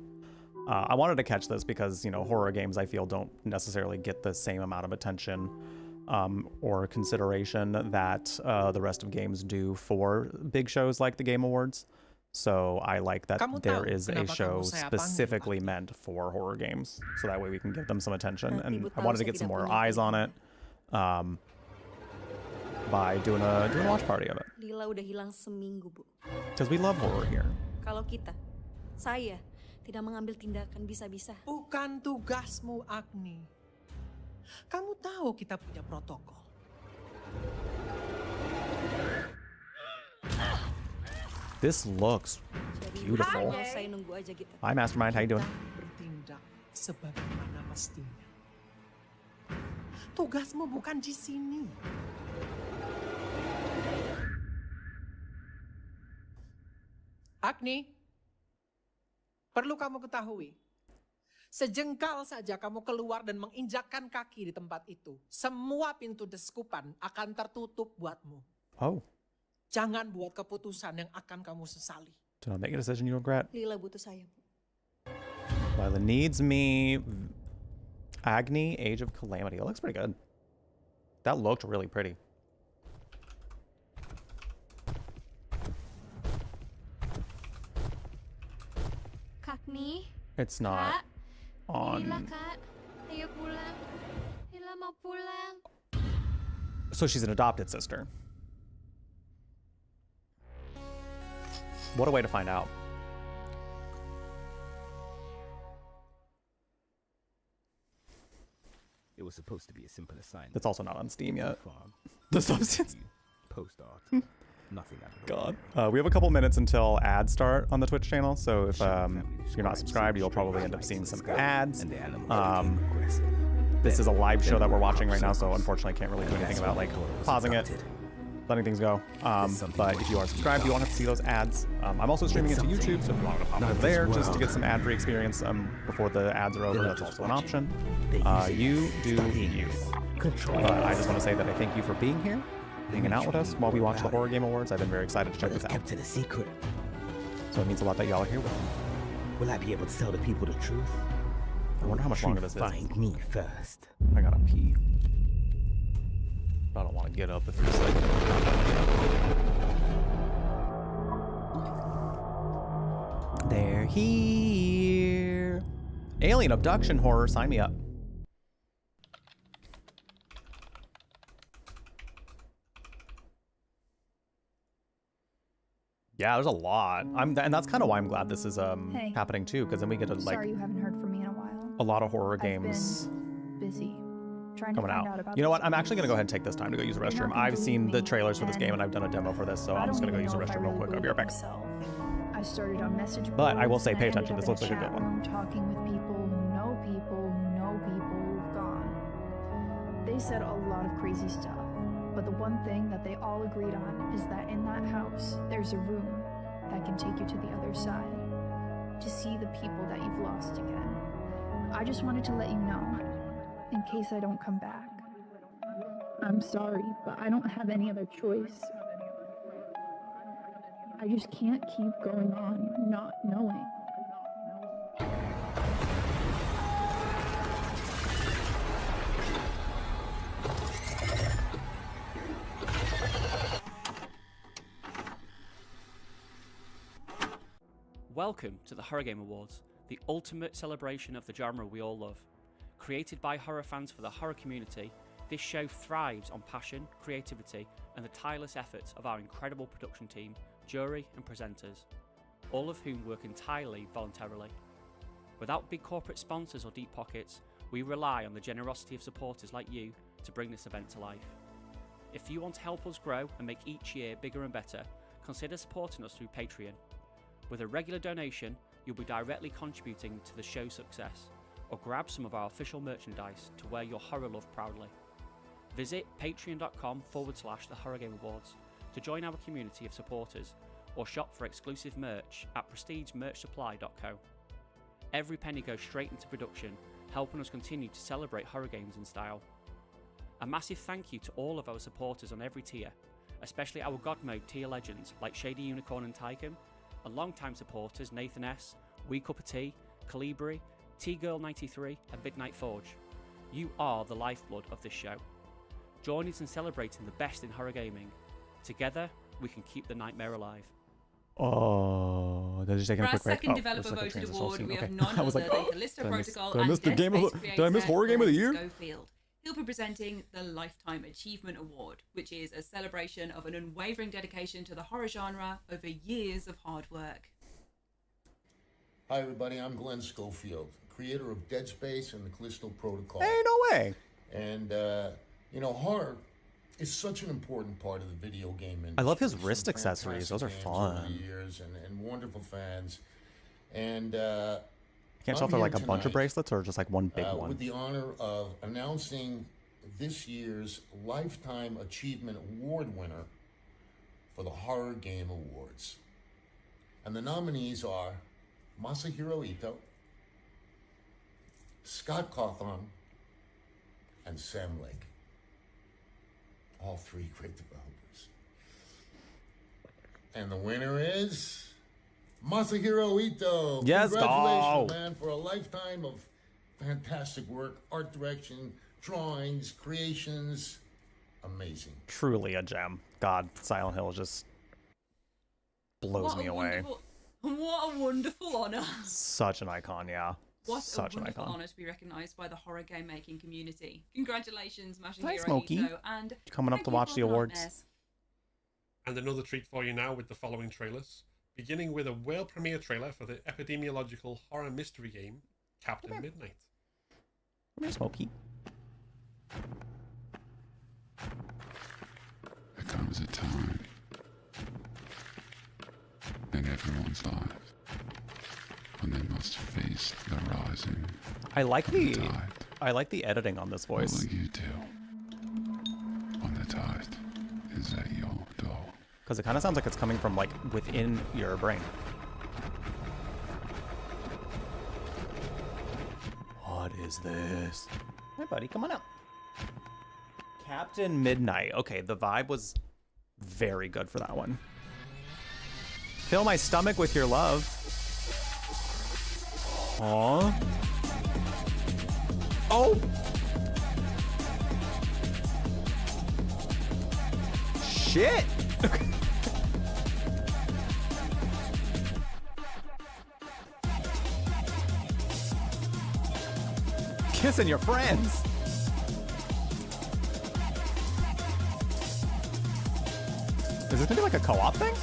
I wanted to catch this because, you know, horror games I feel don't necessarily get the same amount of attention or consideration that the rest of games do for big shows like the Game Awards. So I like that there is a show specifically meant for horror games. So that way we can give them some attention. And I wanted to get some more eyes on it. By doing a watch party of it. Lila udah hilang seminggu, Bu. Because we love horror here. Kalau saya tidak mengambil tindakan bisa-bisa. Bukan tugasmu, Agni. Kamu tahu kita punya protokol. This looks beautiful. Hi, Mastermind. How you doing? Bertindak sebagaimana mestinya. Tugasmu bukan di sini. Agni, perlu kamu ketahui, sejengkal saja kamu keluar dan menginjakkan kaki di tempat itu, semua pintu deskupan akan tertutup buatmu. Oh. Jangan buat keputusan yang akan kamu sesali. Do not make a decision you regret. Lila butuh saya, Bu. Lila needs me. Agni, Age of Calamity. It looks pretty good. That looked really pretty. Kakni. It's not on. Lila, Kak. Ayo pulang. Lila mau pulang. So she's an adopted sister. What a way to find out. It was supposed to be a simple assignment. It's also not on Steam yet. The substance. Post art. Nothing out of God. We have a couple minutes until ads start on the Twitch channel, so if you're not subscribed, you'll probably end up seeing some ads. This is a live show that we're watching right now, so unfortunately I can't really do anything about like pausing it, letting things go. But if you are subscribed, you won't have to see those ads. I'm also streaming it to YouTube, so if you want to pop over there just to get some ad-free experience before the ads are over, that's also an option. You do you. But I just want to say that I thank you for being here, hanging out with us while we watch the Horror Game Awards. I've been very excited to check this out. Kept it a secret. So it means a lot that y'all are here with me. Will I be able to tell the people the truth? I wonder how much longer this is. Find me first. I gotta pee. I don't want to get up if it's like. They're here. Alien abduction horror. Sign me up. Yeah, there's a lot. And that's kind of why I'm glad this is Hey. happening too, because then we get to like Sorry you haven't heard from me in a while. a lot of horror I've games been busy. Trying coming to find out. about You know what? this I'm actually gonna go ahead and take this time to go use the You're not restroom. gonna I've seen believe the me, trailers for this game and and I've done a demo for this, so I I'm just don't gonna go even use the know if I restroom real really quick. I'll be right back. myself. I started on message But I will boards, say, and pay ended attention. up This in looks a like a chat good one. room talking with people who know people who've gone. They said a lot of crazy stuff, but the one thing that they all agreed on is that in that house, there's a room that can take you to the other side, to see the people that you've lost again. I just wanted to let you know, in case I don't come back. I'm sorry, but I don't have any other choice. I just can't keep going on not knowing. Welcome to the Horror Game Awards, the ultimate celebration of the genre we all love. Created by horror fans for the horror community, this show thrives on passion, creativity, and the tireless efforts of our incredible production team, jury, and presenters, all of whom work entirely voluntarily. Without big corporate sponsors or deep pockets, we rely on the generosity of supporters like you to bring this event to life. If you want to help us grow and make each year bigger and better, consider supporting us through Patreon. With a regular donation, you'll be directly contributing to the show's success, or grab some of our official merchandise to wear your horror love proudly. Visit patreon.com/the Horror Game Awards to join our community of supporters, or shop for exclusive merch at prestigemerchsupply.co. Every penny goes straight into production, helping us continue to celebrate horror games in style. A massive thank you to all of our supporters on every tier, especially our God Mode tier legends like Shady Unicorn and Tycom, and long-time supporters Nathan S, Wee Cup of Tea, Calibri, T-Girl93 and Midnight Forge. You are the lifeblood of this show. Join us in celebrating the best in horror gaming. Together, we can keep the nightmare alive. Oh, they're just taking For a our quick break. second Oh, developer looks like a voted transitional award, scene. we have Okay. none I was other like, than oh, Callisto did I miss- Protocol did I and miss the Dead game of Space the- did I miss creator Horror Game of the Glenn Year? Schofield. He'll be presenting the Lifetime Achievement Award, which is a celebration of an unwavering dedication to the horror genre over years of hard work. Hi, everybody. I'm Glenn Schofield, creator of Dead Space and the Callisto Protocol. Hey, no way. And, you know, horror is such an important part of the video game industry. I love his Some wrist accessories. Those are fantastic games over fun. the years and wonderful fans. And Can't tell if I'm they're here like a bunch of tonight, bracelets or just like one big one. with the honor of announcing this year's Lifetime Achievement Award winner for the Horror Game Awards. And the nominees are Masahiro Ito, Scott Cawthon, and Sam Lake. All three great developers. And the winner is Masahiro Ito. Yes, Congratulations, go. man, for a lifetime of fantastic work, art direction, drawings, creations. Amazing. Truly a gem. God, Silent Hill just blows me away. What a wonderful honor. Such an icon, yeah. What Such a an wonderful icon. honor to be recognised by the horror game making community. Congratulations, Masahiro Hi, Smokey. Ito, and Coming up thank to you watch for the all awards. nightmares. And another treat for you now with the following trailers. Beginning with a world premiere trailer for the epidemiological horror mystery game, Captain Midnight. Come here, Smokey. There comes a time in everyone's life when they must face the rising. I like the tide. I like the editing on this voice. What will you do when the tide is at your door? Because it kind of sounds like it's coming from like within your brain. What is this? Hi, buddy, come on up. Captain Midnight. Okay, the vibe was very good for that one. Fill my stomach with your love. Huh? Oh! Shit! Kissing your friends. Is this gonna be like a co-op thing?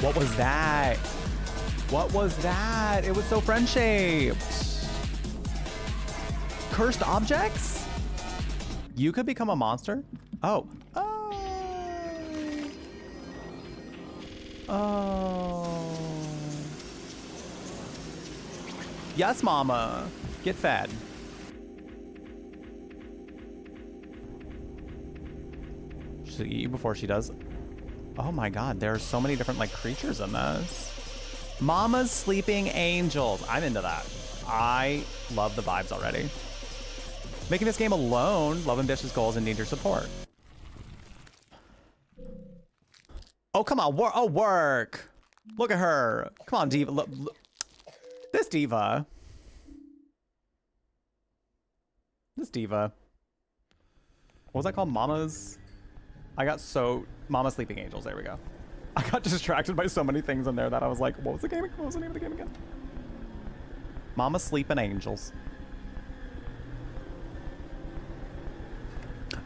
What was that? What was that? It was so friend-shaped. Cursed objects? You could become a monster? Oh. Oh. Yes, mama. Get fed. She'll eat you before she does. Oh my god, there are so many different like creatures in this. Mama's Sleeping Angels. I'm into that. I love the vibes already. Making this game alone. Love ambitious goals and need your support. Oh, come on. Work. Look at her. Come on, Diva. Look. This Diva. What was that called? Mama's Sleeping Angels. There we go. I got distracted by so many things in there that I was like, what was the name of the game again? Mama's Sleeping Angels.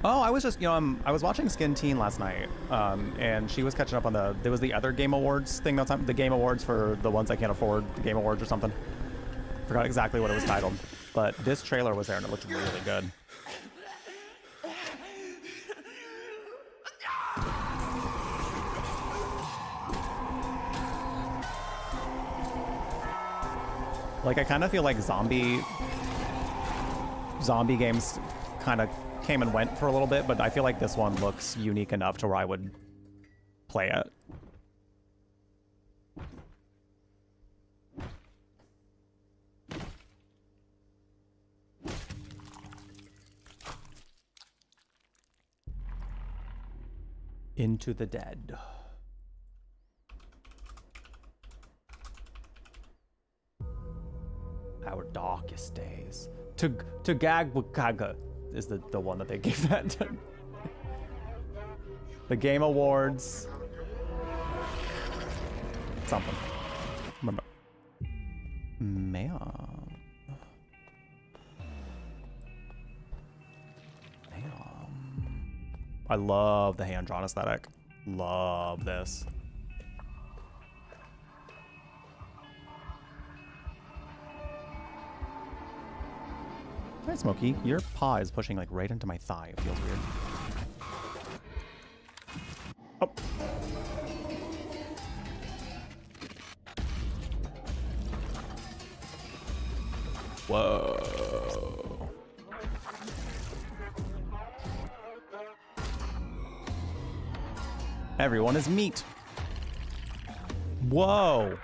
Oh, I was just, I was watching Skin Teen last night, and she was catching up on there was the other Game Awards thing that's on, the Game Awards for the ones I can't afford, the Game Awards or something. Forgot exactly what it was titled, but this trailer was there and it looked really good. Like, I kind of feel like zombie games kind of came and went for a little bit, but I feel like this one looks unique enough to where I would play it. Into the Dead. Our darkest days. To Gagwakaga is the one that they gave that to. The Game Awards. Something. Remember. I love the hand-drawn aesthetic. Love this. Hi, Smokey. Your paw is pushing like right into my thigh. It feels weird. Oh. Whoa. Everyone is meat. Whoa.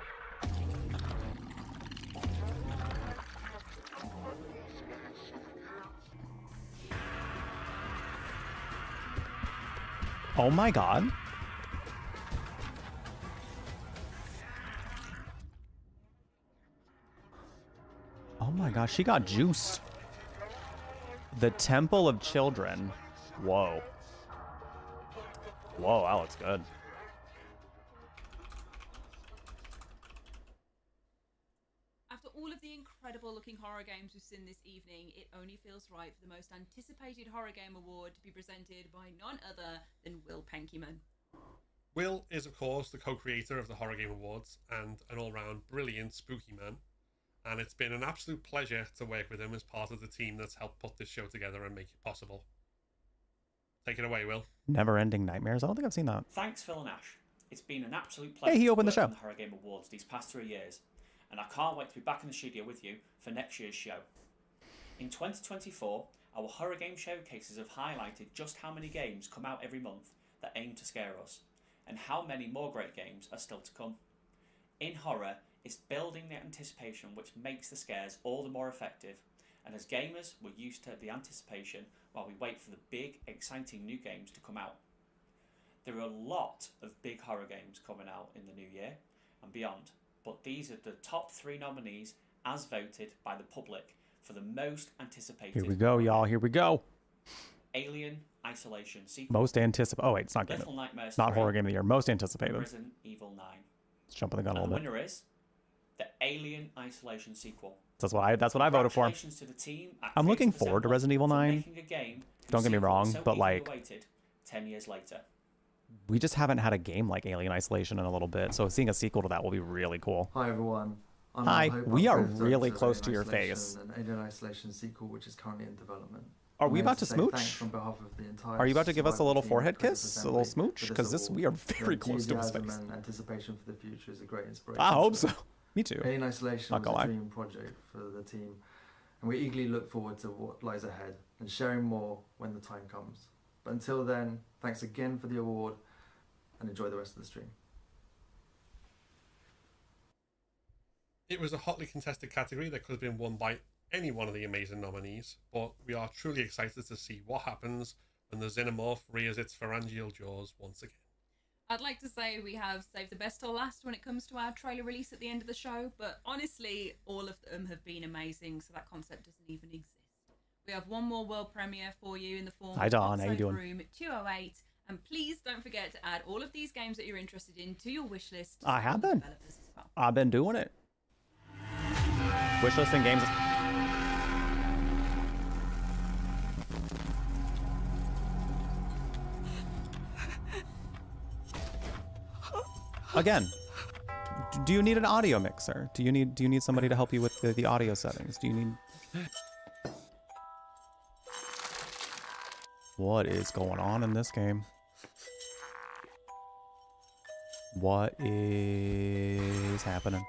Oh my god. Oh my gosh, she got juiced. The Temple of Children. Whoa. Whoa, that looks good. After all of the incredible looking horror games we've seen this evening, it only feels right for the most anticipated horror game award to be presented by none other than Will Penkyman. Will is, of course, the co-creator of the Horror Game Awards and an all-round brilliant spooky man. And it's been an absolute pleasure to work with him as part of the team that's helped put this show together and make it possible. Take it away, Will. Never-ending Nightmares. I don't think I've seen that. Thanks, Phil and Ash. It's been an absolute pleasure Hey, he to opened the work show. on the Horror Game Awards these past 3 years, and I can't wait to be back in the studio with you for next year's show. In 2024, our Horror Game Showcases have highlighted just how many games come out every month that aim to scare us, and how many more great games are still to come. In horror, it's building the anticipation which makes the scares all the more effective, and as gamers, we're used to the anticipation while we wait for the big, exciting new games to come out. There are a lot of big horror games coming out in the new year and beyond, but these are the top 3 nominees as voted by the public for the most anticipated. Here we go, y'all. Here we go. Alien Isolation sequel. Most anticipated. Oh, wait, it's not game. Little Nightmares Not 3, horror game of the year. Most anticipated. Resident Evil 9. Let's jump on the gun a And little the bit. winner is the Alien Isolation sequel. That's what I voted for. Congratulations to the team at I'm looking Creative forward to Assembly Resident Evil for 9. making a game whose Don't get me sequel wrong, was so but eagerly like awaited 10 years later. we just haven't had a game like Alien Isolation in a little bit, so seeing a sequel to that will be really cool. Hi everyone. I'm Hi, Hope. we I'm are creative really director of close to Alien your Isolation, face. An Alien Isolation sequel which is currently in development. Are I'm we here about to say smooch? thanks on behalf of the entire Are you about to give us a survival little team at forehead Creative kiss? A Assembly little smooch? for Because this, award. we are very Your close to his enthusiasm face. and anticipation for the future is a great inspiration. I hope to so. us. Me too. Alien Isolation Not was gonna a lie. dream project for the team, and we eagerly look forward to what lies ahead and sharing more when the time comes. But until then, thanks again for the award, and enjoy the rest of the stream. It was a hotly contested category that could have been won by any one of the amazing nominees, but we are truly excited to see what happens when the Xenomorph rears its pharyngeal jaws once again. I'd like to say we have saved the best till last when it comes to our trailer release at the end of the show, but honestly, all of them have been amazing, so that concept doesn't even exist. We have one more world premiere for you in the form Hi, of Dawn. How you Episode doing? Room 208, and please don't forget to add all of these games that you're interested in to your wish list. I have been. Developers as well. I've been doing it. Wishlisting games. Again, do you need an audio mixer? Do you need somebody to help you with the audio settings? Do you need? What is going on in this game? What is happening?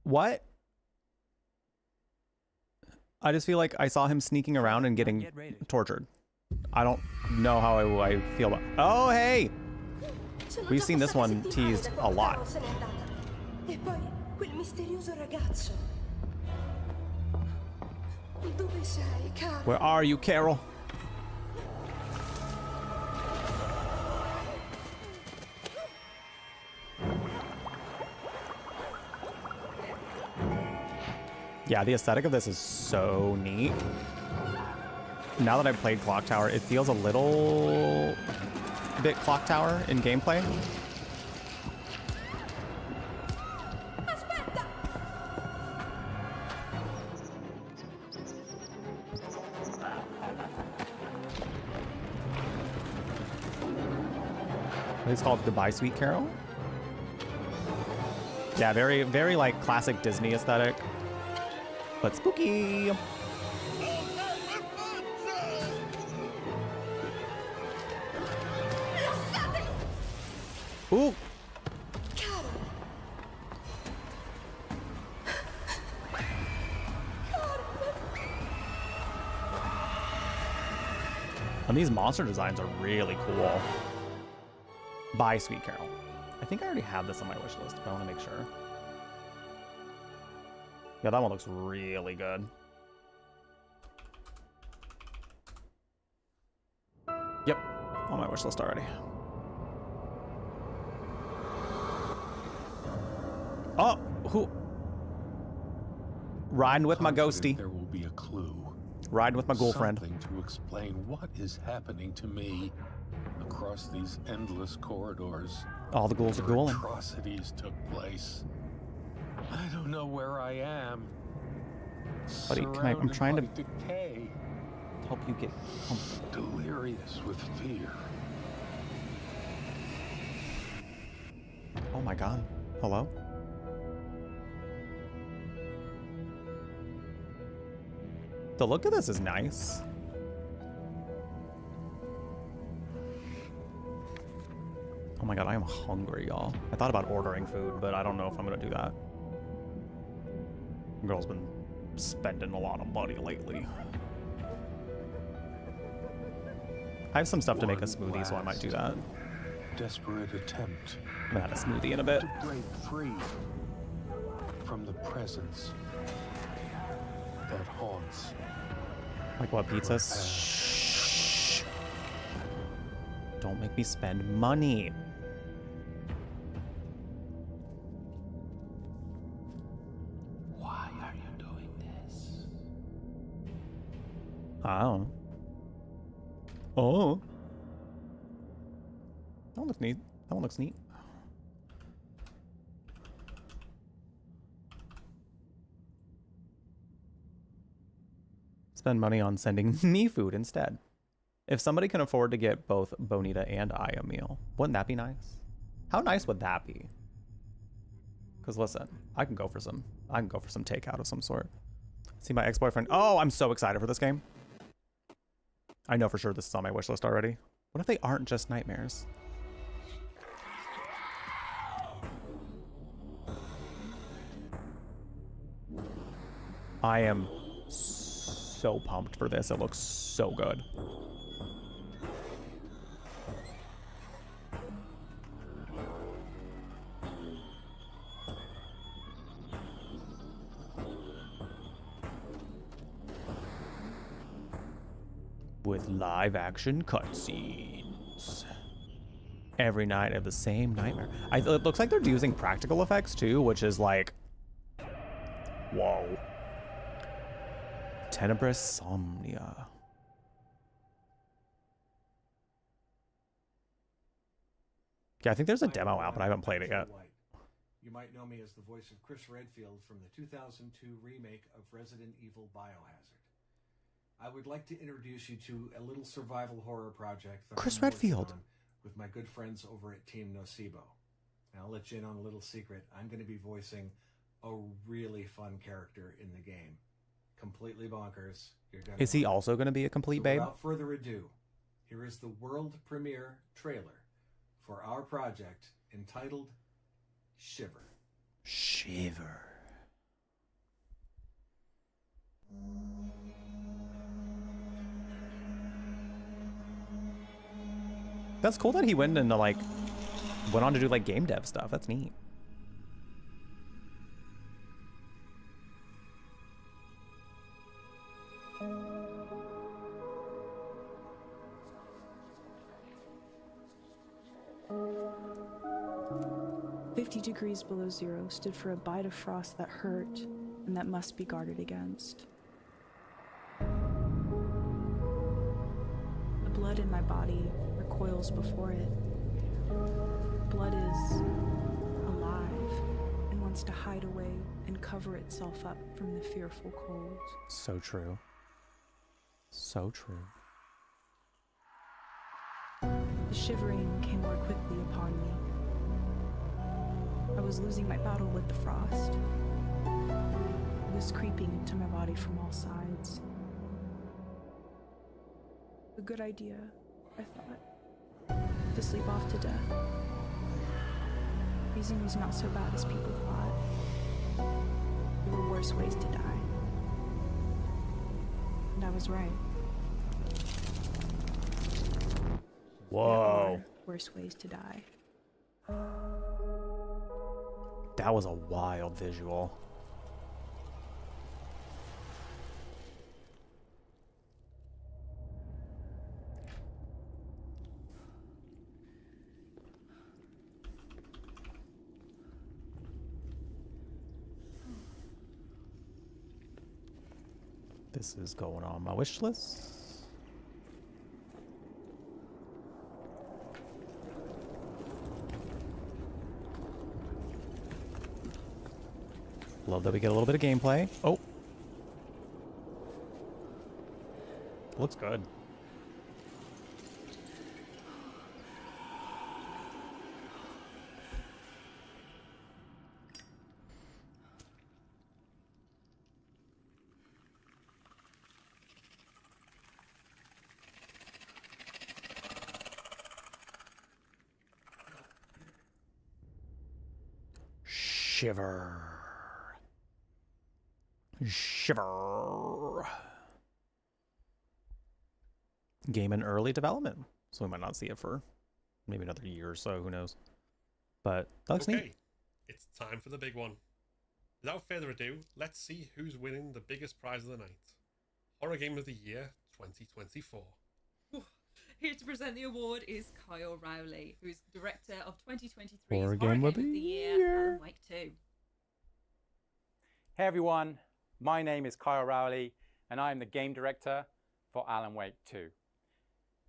What? I just feel like I saw him sneaking around and getting tortured. I don't know how I feel about. Oh, hey! We've seen this one teased a lot. E poi quel misterioso ragazzo. Dove sei, Carol? Where are you, Carol? Yeah, the aesthetic of this is so neat. now that I've played Clock Tower, it feels a little bit Clock Tower in gameplay. It's called Goodbye Sweet Carol. Yeah, very, very like classic Disney aesthetic, but spooky. Ooh. And these monster designs are really cool. Bye, Sweet Carol. I think I already have this on my wish list, but I want to make sure. Yeah, that one looks really good. Yep, on my wish list already. Oh, who? Riding with my ghostie. There will be a clue. Riding with my girlfriend. Something to explain what is happening to me across these endless corridors. All the ghouls are ghouling. Atrocities took place. I don't know where I am. Buddy, I'm trying to decay. help you get comfortable. Delirious with fear. Oh my god. Hello? The look of this is nice. Oh my god, I am hungry, y'all. I thought about ordering food, but I don't know if I'm gonna do that. Girl's been spending a lot of money lately. I have some stuff to make a smoothie, so I might do that. Desperate attempt. I'm gonna have a smoothie in a bit. To break free from the presence that haunts. Like what, pizza? Shh. Don't make me spend money. Why are you doing this? Oh. Oh. That one looks neat. That one looks neat. Spend money on sending me food instead. If somebody can afford to get both Bonita and I a meal, wouldn't that be nice? How nice would that be? Because listen, I can go for some takeout of some sort. See my ex-boyfriend. Oh, I'm so excited for this game. I know for sure this is on my wish list already. What if they aren't just nightmares? I am so pumped for this. It looks so good. With live action cutscenes. Every night of the same nightmare. It looks like they're using practical effects too, which is like, whoa. Tenebrous Somnia. Yeah, I think there's a demo out, but I haven't played it yet. You might know me as the voice of Chris Redfield from the 2002 remake of Resident Evil Biohazard. I would like to introduce you to a little survival horror project that Chris I'm working Redfield on with my good friends over at Team Nocebo. And I'll let you in on a little secret. I'm going to be voicing a really fun character in the game. Completely bonkers. Is he also going to be a complete babe? Without further ado, here is the world premiere trailer for our project entitled Shiver. Shiver. That's cool that he went on to do like game dev stuff. That's neat. Degrees below zero stood for a bite of frost that hurt and that must be guarded against. blood in my body recoils before it. Blood is alive and wants to hide away and cover itself up from the fearful cold. So true. So true. The shivering came more quickly upon me. I was losing my battle with the frost. It was creeping into my body from all sides. A good idea, I thought, to sleep off to death. Freezing was not so bad as people thought. There were worse ways to die. And I was right. Whoa. Worse ways to die. That was a wild visual. This is going on my wish list. Love that we get a little bit of gameplay. Oh. Looks good. Shiver. Shiver. Game in early development, so we might not see it for maybe another year or so, who knows. But that looks neat. It's time for the big one. Without further ado, let's see who's winning the biggest prize of the night. Horror Game of the Year 2024. Here to present the award is Kyle Rowley, who's director of 2023's Horror Game of the the Year, Alan Wake 2. Hey everyone, my name is Kyle Rowley and I am the game director for Alan Wake 2.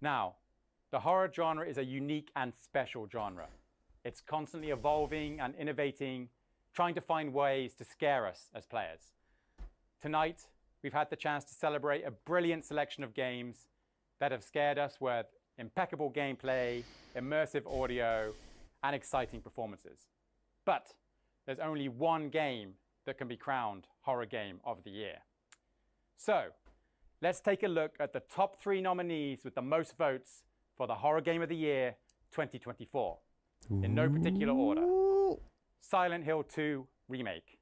Now, the horror genre is a unique and special genre. It's constantly evolving and innovating, trying to find ways to scare us as players. Tonight, we've had the chance to celebrate a brilliant selection of games that have scared us with impeccable gameplay, immersive audio, and exciting performances. But there's only one game that can be crowned Horror Game of the Year. So, let's take a look at the top 3 nominees with the most votes for the Horror Game of the Year 2024. In no particular order. Silent Hill 2 Remake,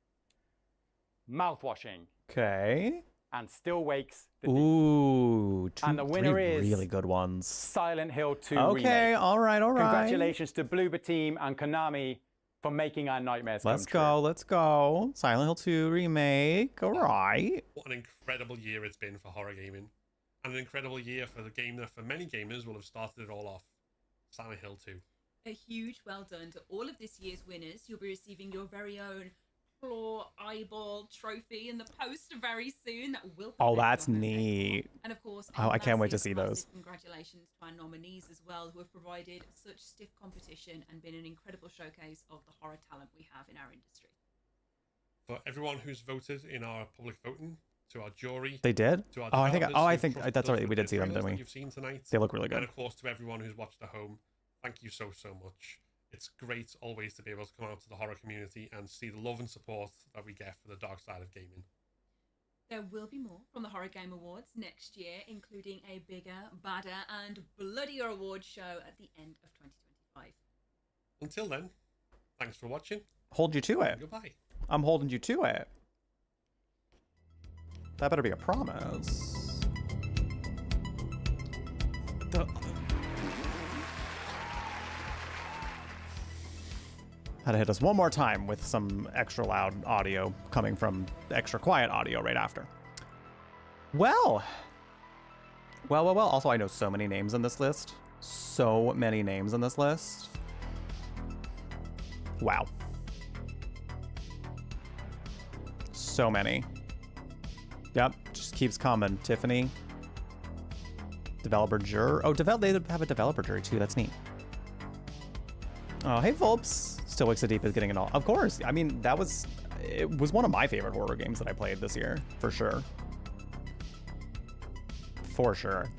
Mouthwashing, Okay. and Still Wakes the Ooh, and the winner three is really good ones. Silent Hill 2 Okay, Remake. all right. Congratulations to Bloober Team and Konami for making our nightmares come true. Let's go. Silent Hill 2 remake. All right. What an incredible year it's been for horror gaming. And an incredible year for the game that for many gamers will have started it all off. Silent Hill 2. A huge well done to all of this year's winners. You'll be receiving your very own claw eyeball trophy in the post very soon. That will be Oh, that's neat. And of course, Oh, I can't wait to massive, see massive those. Congratulations to our nominees as well, who have provided such stiff competition and been an incredible showcase of the horror talent we have in our industry. For everyone who's voted in our public voting, to our jury, They did? to our Oh, I think developers who trusted that's us right. with We did the see them, trailers didn't that we? You've seen tonight. They look really good. And of course, to everyone who's watched at home, thank you so much. It's great always to be able to come out to the horror community and see the love and support that we get for the dark side of gaming. There will be more from the Horror Game Awards next year, including a bigger, badder, and bloodier awards show at the end of 2025. Until then, thanks for watching. Hold you to it. And goodbye. I'm holding you to it. That better be a promise. Had to hit us one more time with some extra loud audio coming from extra quiet audio right after. Well. Also, I know so many names in this list. So many names in this list. Wow. So many. Yep, just keeps coming. Tiffany. Developer jury. Oh, they have a developer jury too. That's neat. Oh, hey, Volps. Still Wixit Deep is getting it all. Of course. I mean, it was one of my favorite horror games that I played this year, for sure. For sure.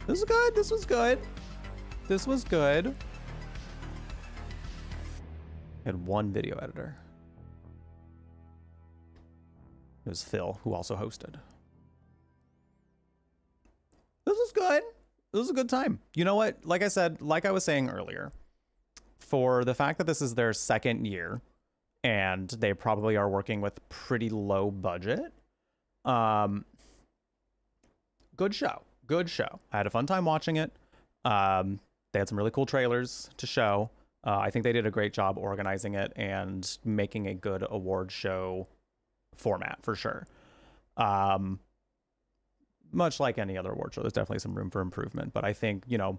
This was good. This was good. This was good. Had one video editor. It was Phil, who also hosted. This was good. This was a good time. You know what? Like I said, like I was saying earlier, for the fact that this is their second year and they probably are working with pretty low budget, good show. Good show. I had a fun time watching it. They had some really cool trailers to show. I think they did a great job organizing it and making a good award show format for sure. Much like any other award show, there's definitely some room for improvement. But I think, you know,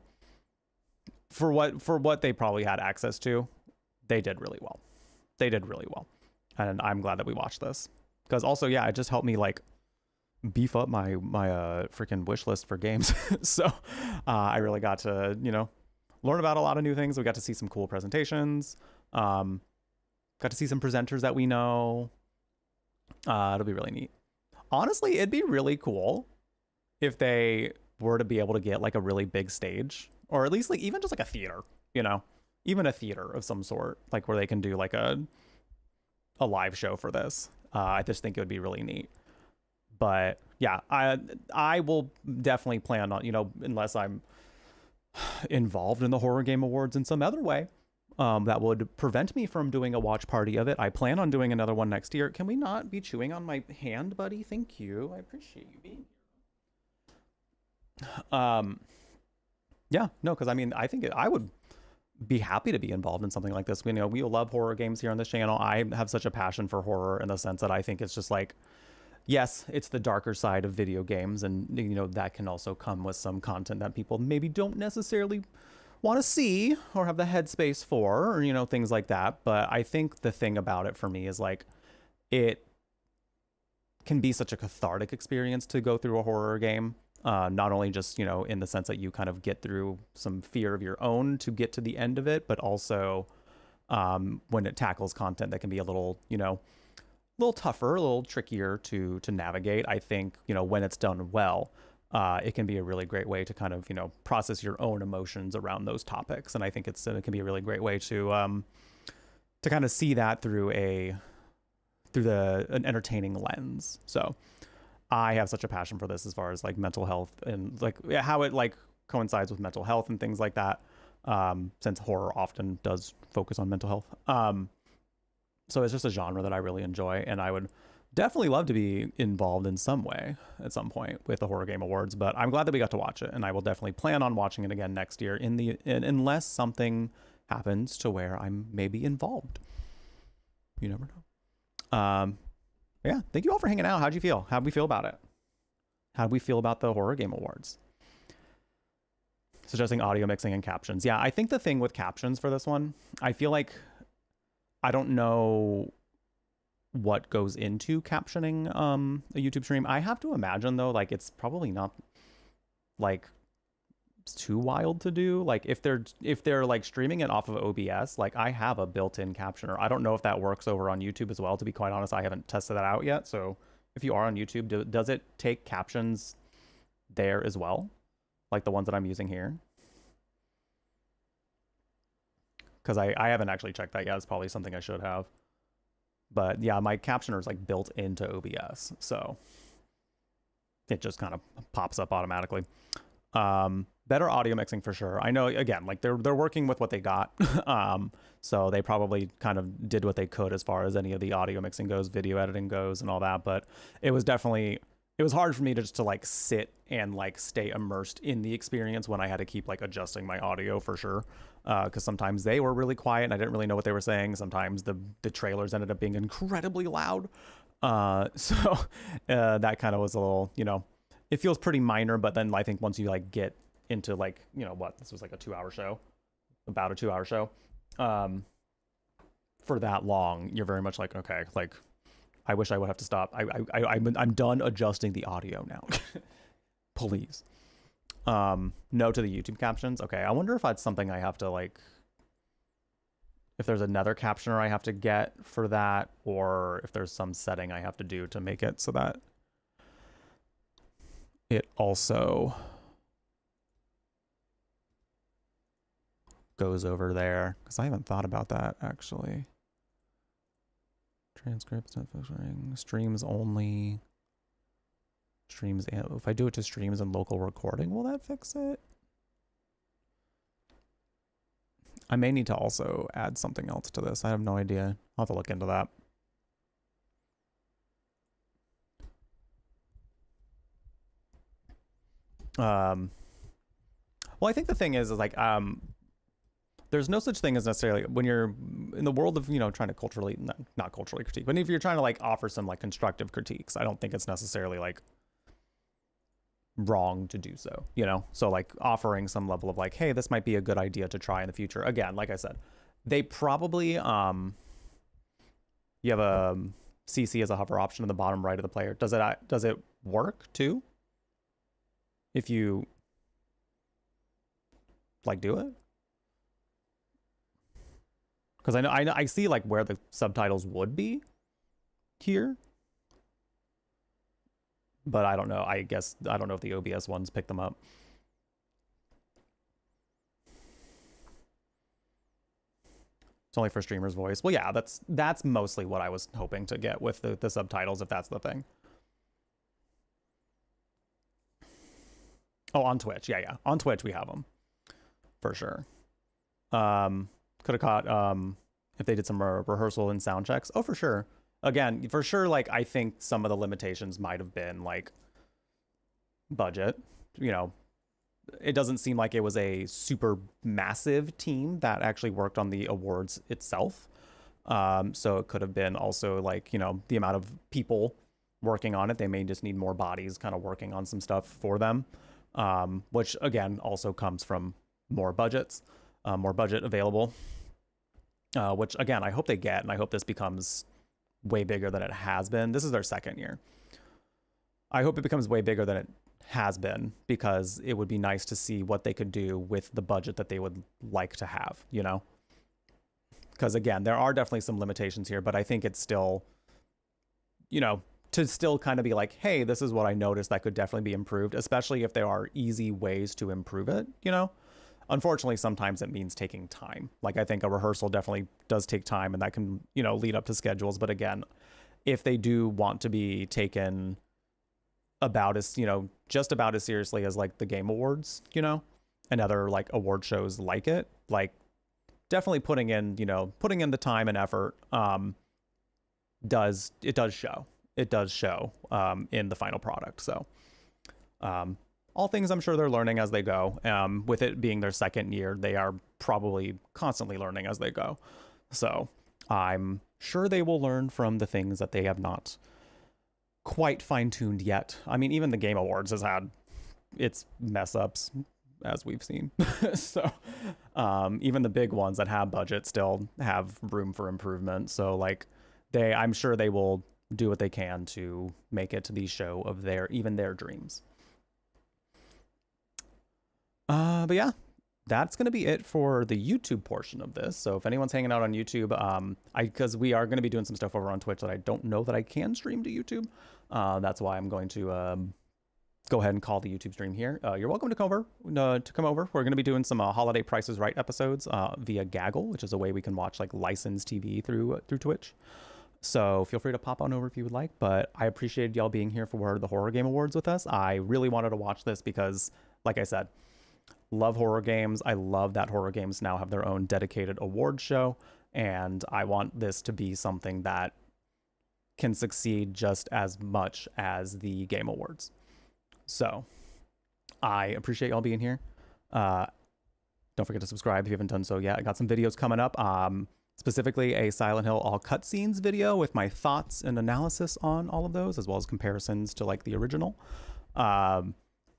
for what they probably had access to, they did really well. They did really well. And I'm glad that we watched this. Because also, yeah, it just helped me like beef up my freaking wish list for games. So I really got to, you know, learn about a lot of new things. We got to see some cool presentations. Got to see some presenters that we know. It'll be really neat. Honestly, it'd be really cool if they were to be able to get like a really big stage, or at least like even just like a theater, you know, even a theater of some sort, like where they can do like a live show for this. I just think it would be really neat. But yeah, I will definitely plan on, you know, unless I'm involved in the Horror Game Awards in some other way, that would prevent me from doing a watch party of it. I plan on doing another one next year. Can we not be chewing on my hand, buddy? Thank you. I appreciate you being here. Yeah, no, because I mean, I think I would be happy to be involved in something like this. You know, we love horror games here on this channel. I have such a passion for horror in the sense that I think it's just like, yes, it's the darker side of video games, and you know that can also come with some content that people maybe don't necessarily want to see or have the headspace for, or you know, things like that. But I think the thing about it for me is like it can be such a cathartic experience to go through a horror game. Not only just, you know, in the sense that you kind of get through some fear of your own to get to the end of it, but also when it tackles content that can be a little, you know, a little tougher, a little trickier to navigate. I think, you know, when it's done well, it can be a really great way to kind of, you know, process your own emotions around those topics. And I think it can be a really great way to kind of see that through an entertaining lens. So I have such a passion for this as far as like mental health and like how it like coincides with mental health and things like that. Since horror often does focus on mental health. So it's just a genre that I really enjoy, and I would definitely love to be involved in some way at some point with the Horror Game Awards, but I'm glad that we got to watch it, and I will definitely plan on watching it again next year unless something happens to where I'm maybe involved. You never know. Yeah, thank you all for hanging out. How'd you feel? How'd we feel about it? How'd we feel about the Horror Game Awards? Suggesting audio mixing and captions. Yeah, I think the thing with captions for this one, I feel like I don't know what goes into captioning a YouTube stream. I have to imagine though, like it's probably not like too wild to do. Like if they're like streaming it off of OBS, like I have a built-in captioner. I don't know if that works over on YouTube as well. To be quite honest, I haven't tested that out yet. So if you are on YouTube, does it take captions there as well? Like the ones that I'm using here? Because I haven't actually checked that yet. It's probably something I should have. But yeah, my captioner is like built into OBS, so it just kind of pops up automatically. Better audio mixing for sure. I know, again, like they're working with what they got. So they probably kind of did what they could as far as any of the audio mixing goes, video editing goes and all that. But it was hard for me to just to like sit and like stay immersed in the experience when I had to keep like adjusting my audio for sure. Because sometimes they were really quiet and I didn't really know what they were saying. Sometimes the trailers ended up being incredibly loud. So that kind of was a little, you know, it feels pretty minor, but then I think once you like get into like, you know what, this was like a 2-hour show, about a 2-hour show. For that long, you're very much like, okay, like I wish I would have to stop. I'm done adjusting the audio now. Please. No to the YouTube captions. Okay, I wonder if that's something I have to like, if there's another captioner I have to get for that, or if there's some setting I have to do to make it so that it also goes over there, because I haven't thought about that actually. Transcripts, not filtering, streams only. Streams, and if I do it to streams and local recording, will that fix it? I may need to also add something else to this. I have no idea. I'll have to look into that. Well, I think the thing is like, there's no such thing as necessarily when you're in the world of, you know, trying to culturally, not culturally critique, but if you're trying to like offer some like constructive critiques, I don't think it's necessarily like wrong to do so, you know? So like offering some level of like, hey, this might be a good idea to try in the future. Again, like I said, they probably, you have a CC as a hover option in the bottom right of the player. Does it work too? If you like do it? Because I see like where the subtitles would be here, but I don't know. I guess I don't know if the OBS ones pick them up. It's only for streamer's voice. Well, yeah, that's mostly what I was hoping to get with the subtitles, if that's the thing. Oh, on Twitch, yeah, on Twitch we have them for sure. Could have caught if they did some rehearsal and sound checks. Oh, for sure. Again, for sure, like I think some of the limitations might have been like budget. You know, it doesn't seem like it was a super massive team that actually worked on the awards itself. So it could have been also like, you know, the amount of people working on it. They may just need more bodies kind of working on some stuff for them, which again also comes from more budgets. More budget available, which again, I hope they get, and I hope this becomes way bigger than it has been. This is their second year. I hope it becomes way bigger than it has been, because it would be nice to see what they could do with the budget that they would like to have, you know? Because again, there are definitely some limitations here, but I think it's still, you know, to still kind of be like, hey, this is what I noticed that could definitely be improved, especially if there are easy ways to improve it, you know? Unfortunately, sometimes it means taking time. Like I think a rehearsal definitely does take time, and that can, you know, lead up to schedules. But again, if they do want to be taken about as, you know, just about as seriously as like the Game Awards, you know, and other like award shows like it, like definitely putting in, you know, putting in the time and effort does show. It does show in the final product. So all things I'm sure they're learning as they go. With it being their second year, they are probably constantly learning as they go. So I'm sure they will learn from the things that they have not quite fine-tuned yet. I mean, even the Game Awards has had its mess ups, as we've seen. So even the big ones that have budget still have room for improvement. So like I'm sure they will do what they can to make it to the show of even their dreams. But yeah, that's going to be it for the YouTube portion of this. So if anyone's hanging out on YouTube, because we are going to be doing some stuff over on Twitch that I don't know that I can stream to YouTube. That's why I'm going to go ahead and call the YouTube stream here. You're welcome to come over. We're going to be doing some Holiday Price is Right episodes via Gaggle, which is a way we can watch like licensed TV through Twitch. So feel free to pop on over if you would like. But I appreciated y'all being here for the Horror Game Awards with us. I really wanted to watch this because, like I said, love horror games. I love that horror games now have their own dedicated award show, and I want this to be something that can succeed just as much as the Game Awards. So I appreciate y'all being here. Don't forget to subscribe if you haven't done so yet. I got some videos coming up, specifically a Silent Hill all cutscenes video with my thoughts and analysis on all of those, as well as comparisons to like the original.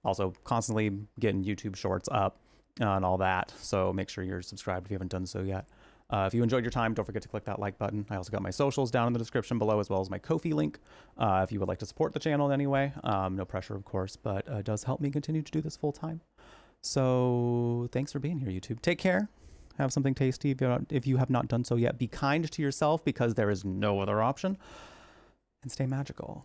Also constantly getting YouTube shorts up and all that. So make sure you're subscribed if you haven't done so yet. If you enjoyed your time, don't forget to click that like button. I also got my socials down in the description below, as well as my Ko-fi link. If you would like to support the channel in any way, no pressure, of course, but it does help me continue to do this full time. So thanks for being here, YouTube. Take care. Have something tasty. If you have not done so yet, be kind to yourself because there is no other option. And stay magical.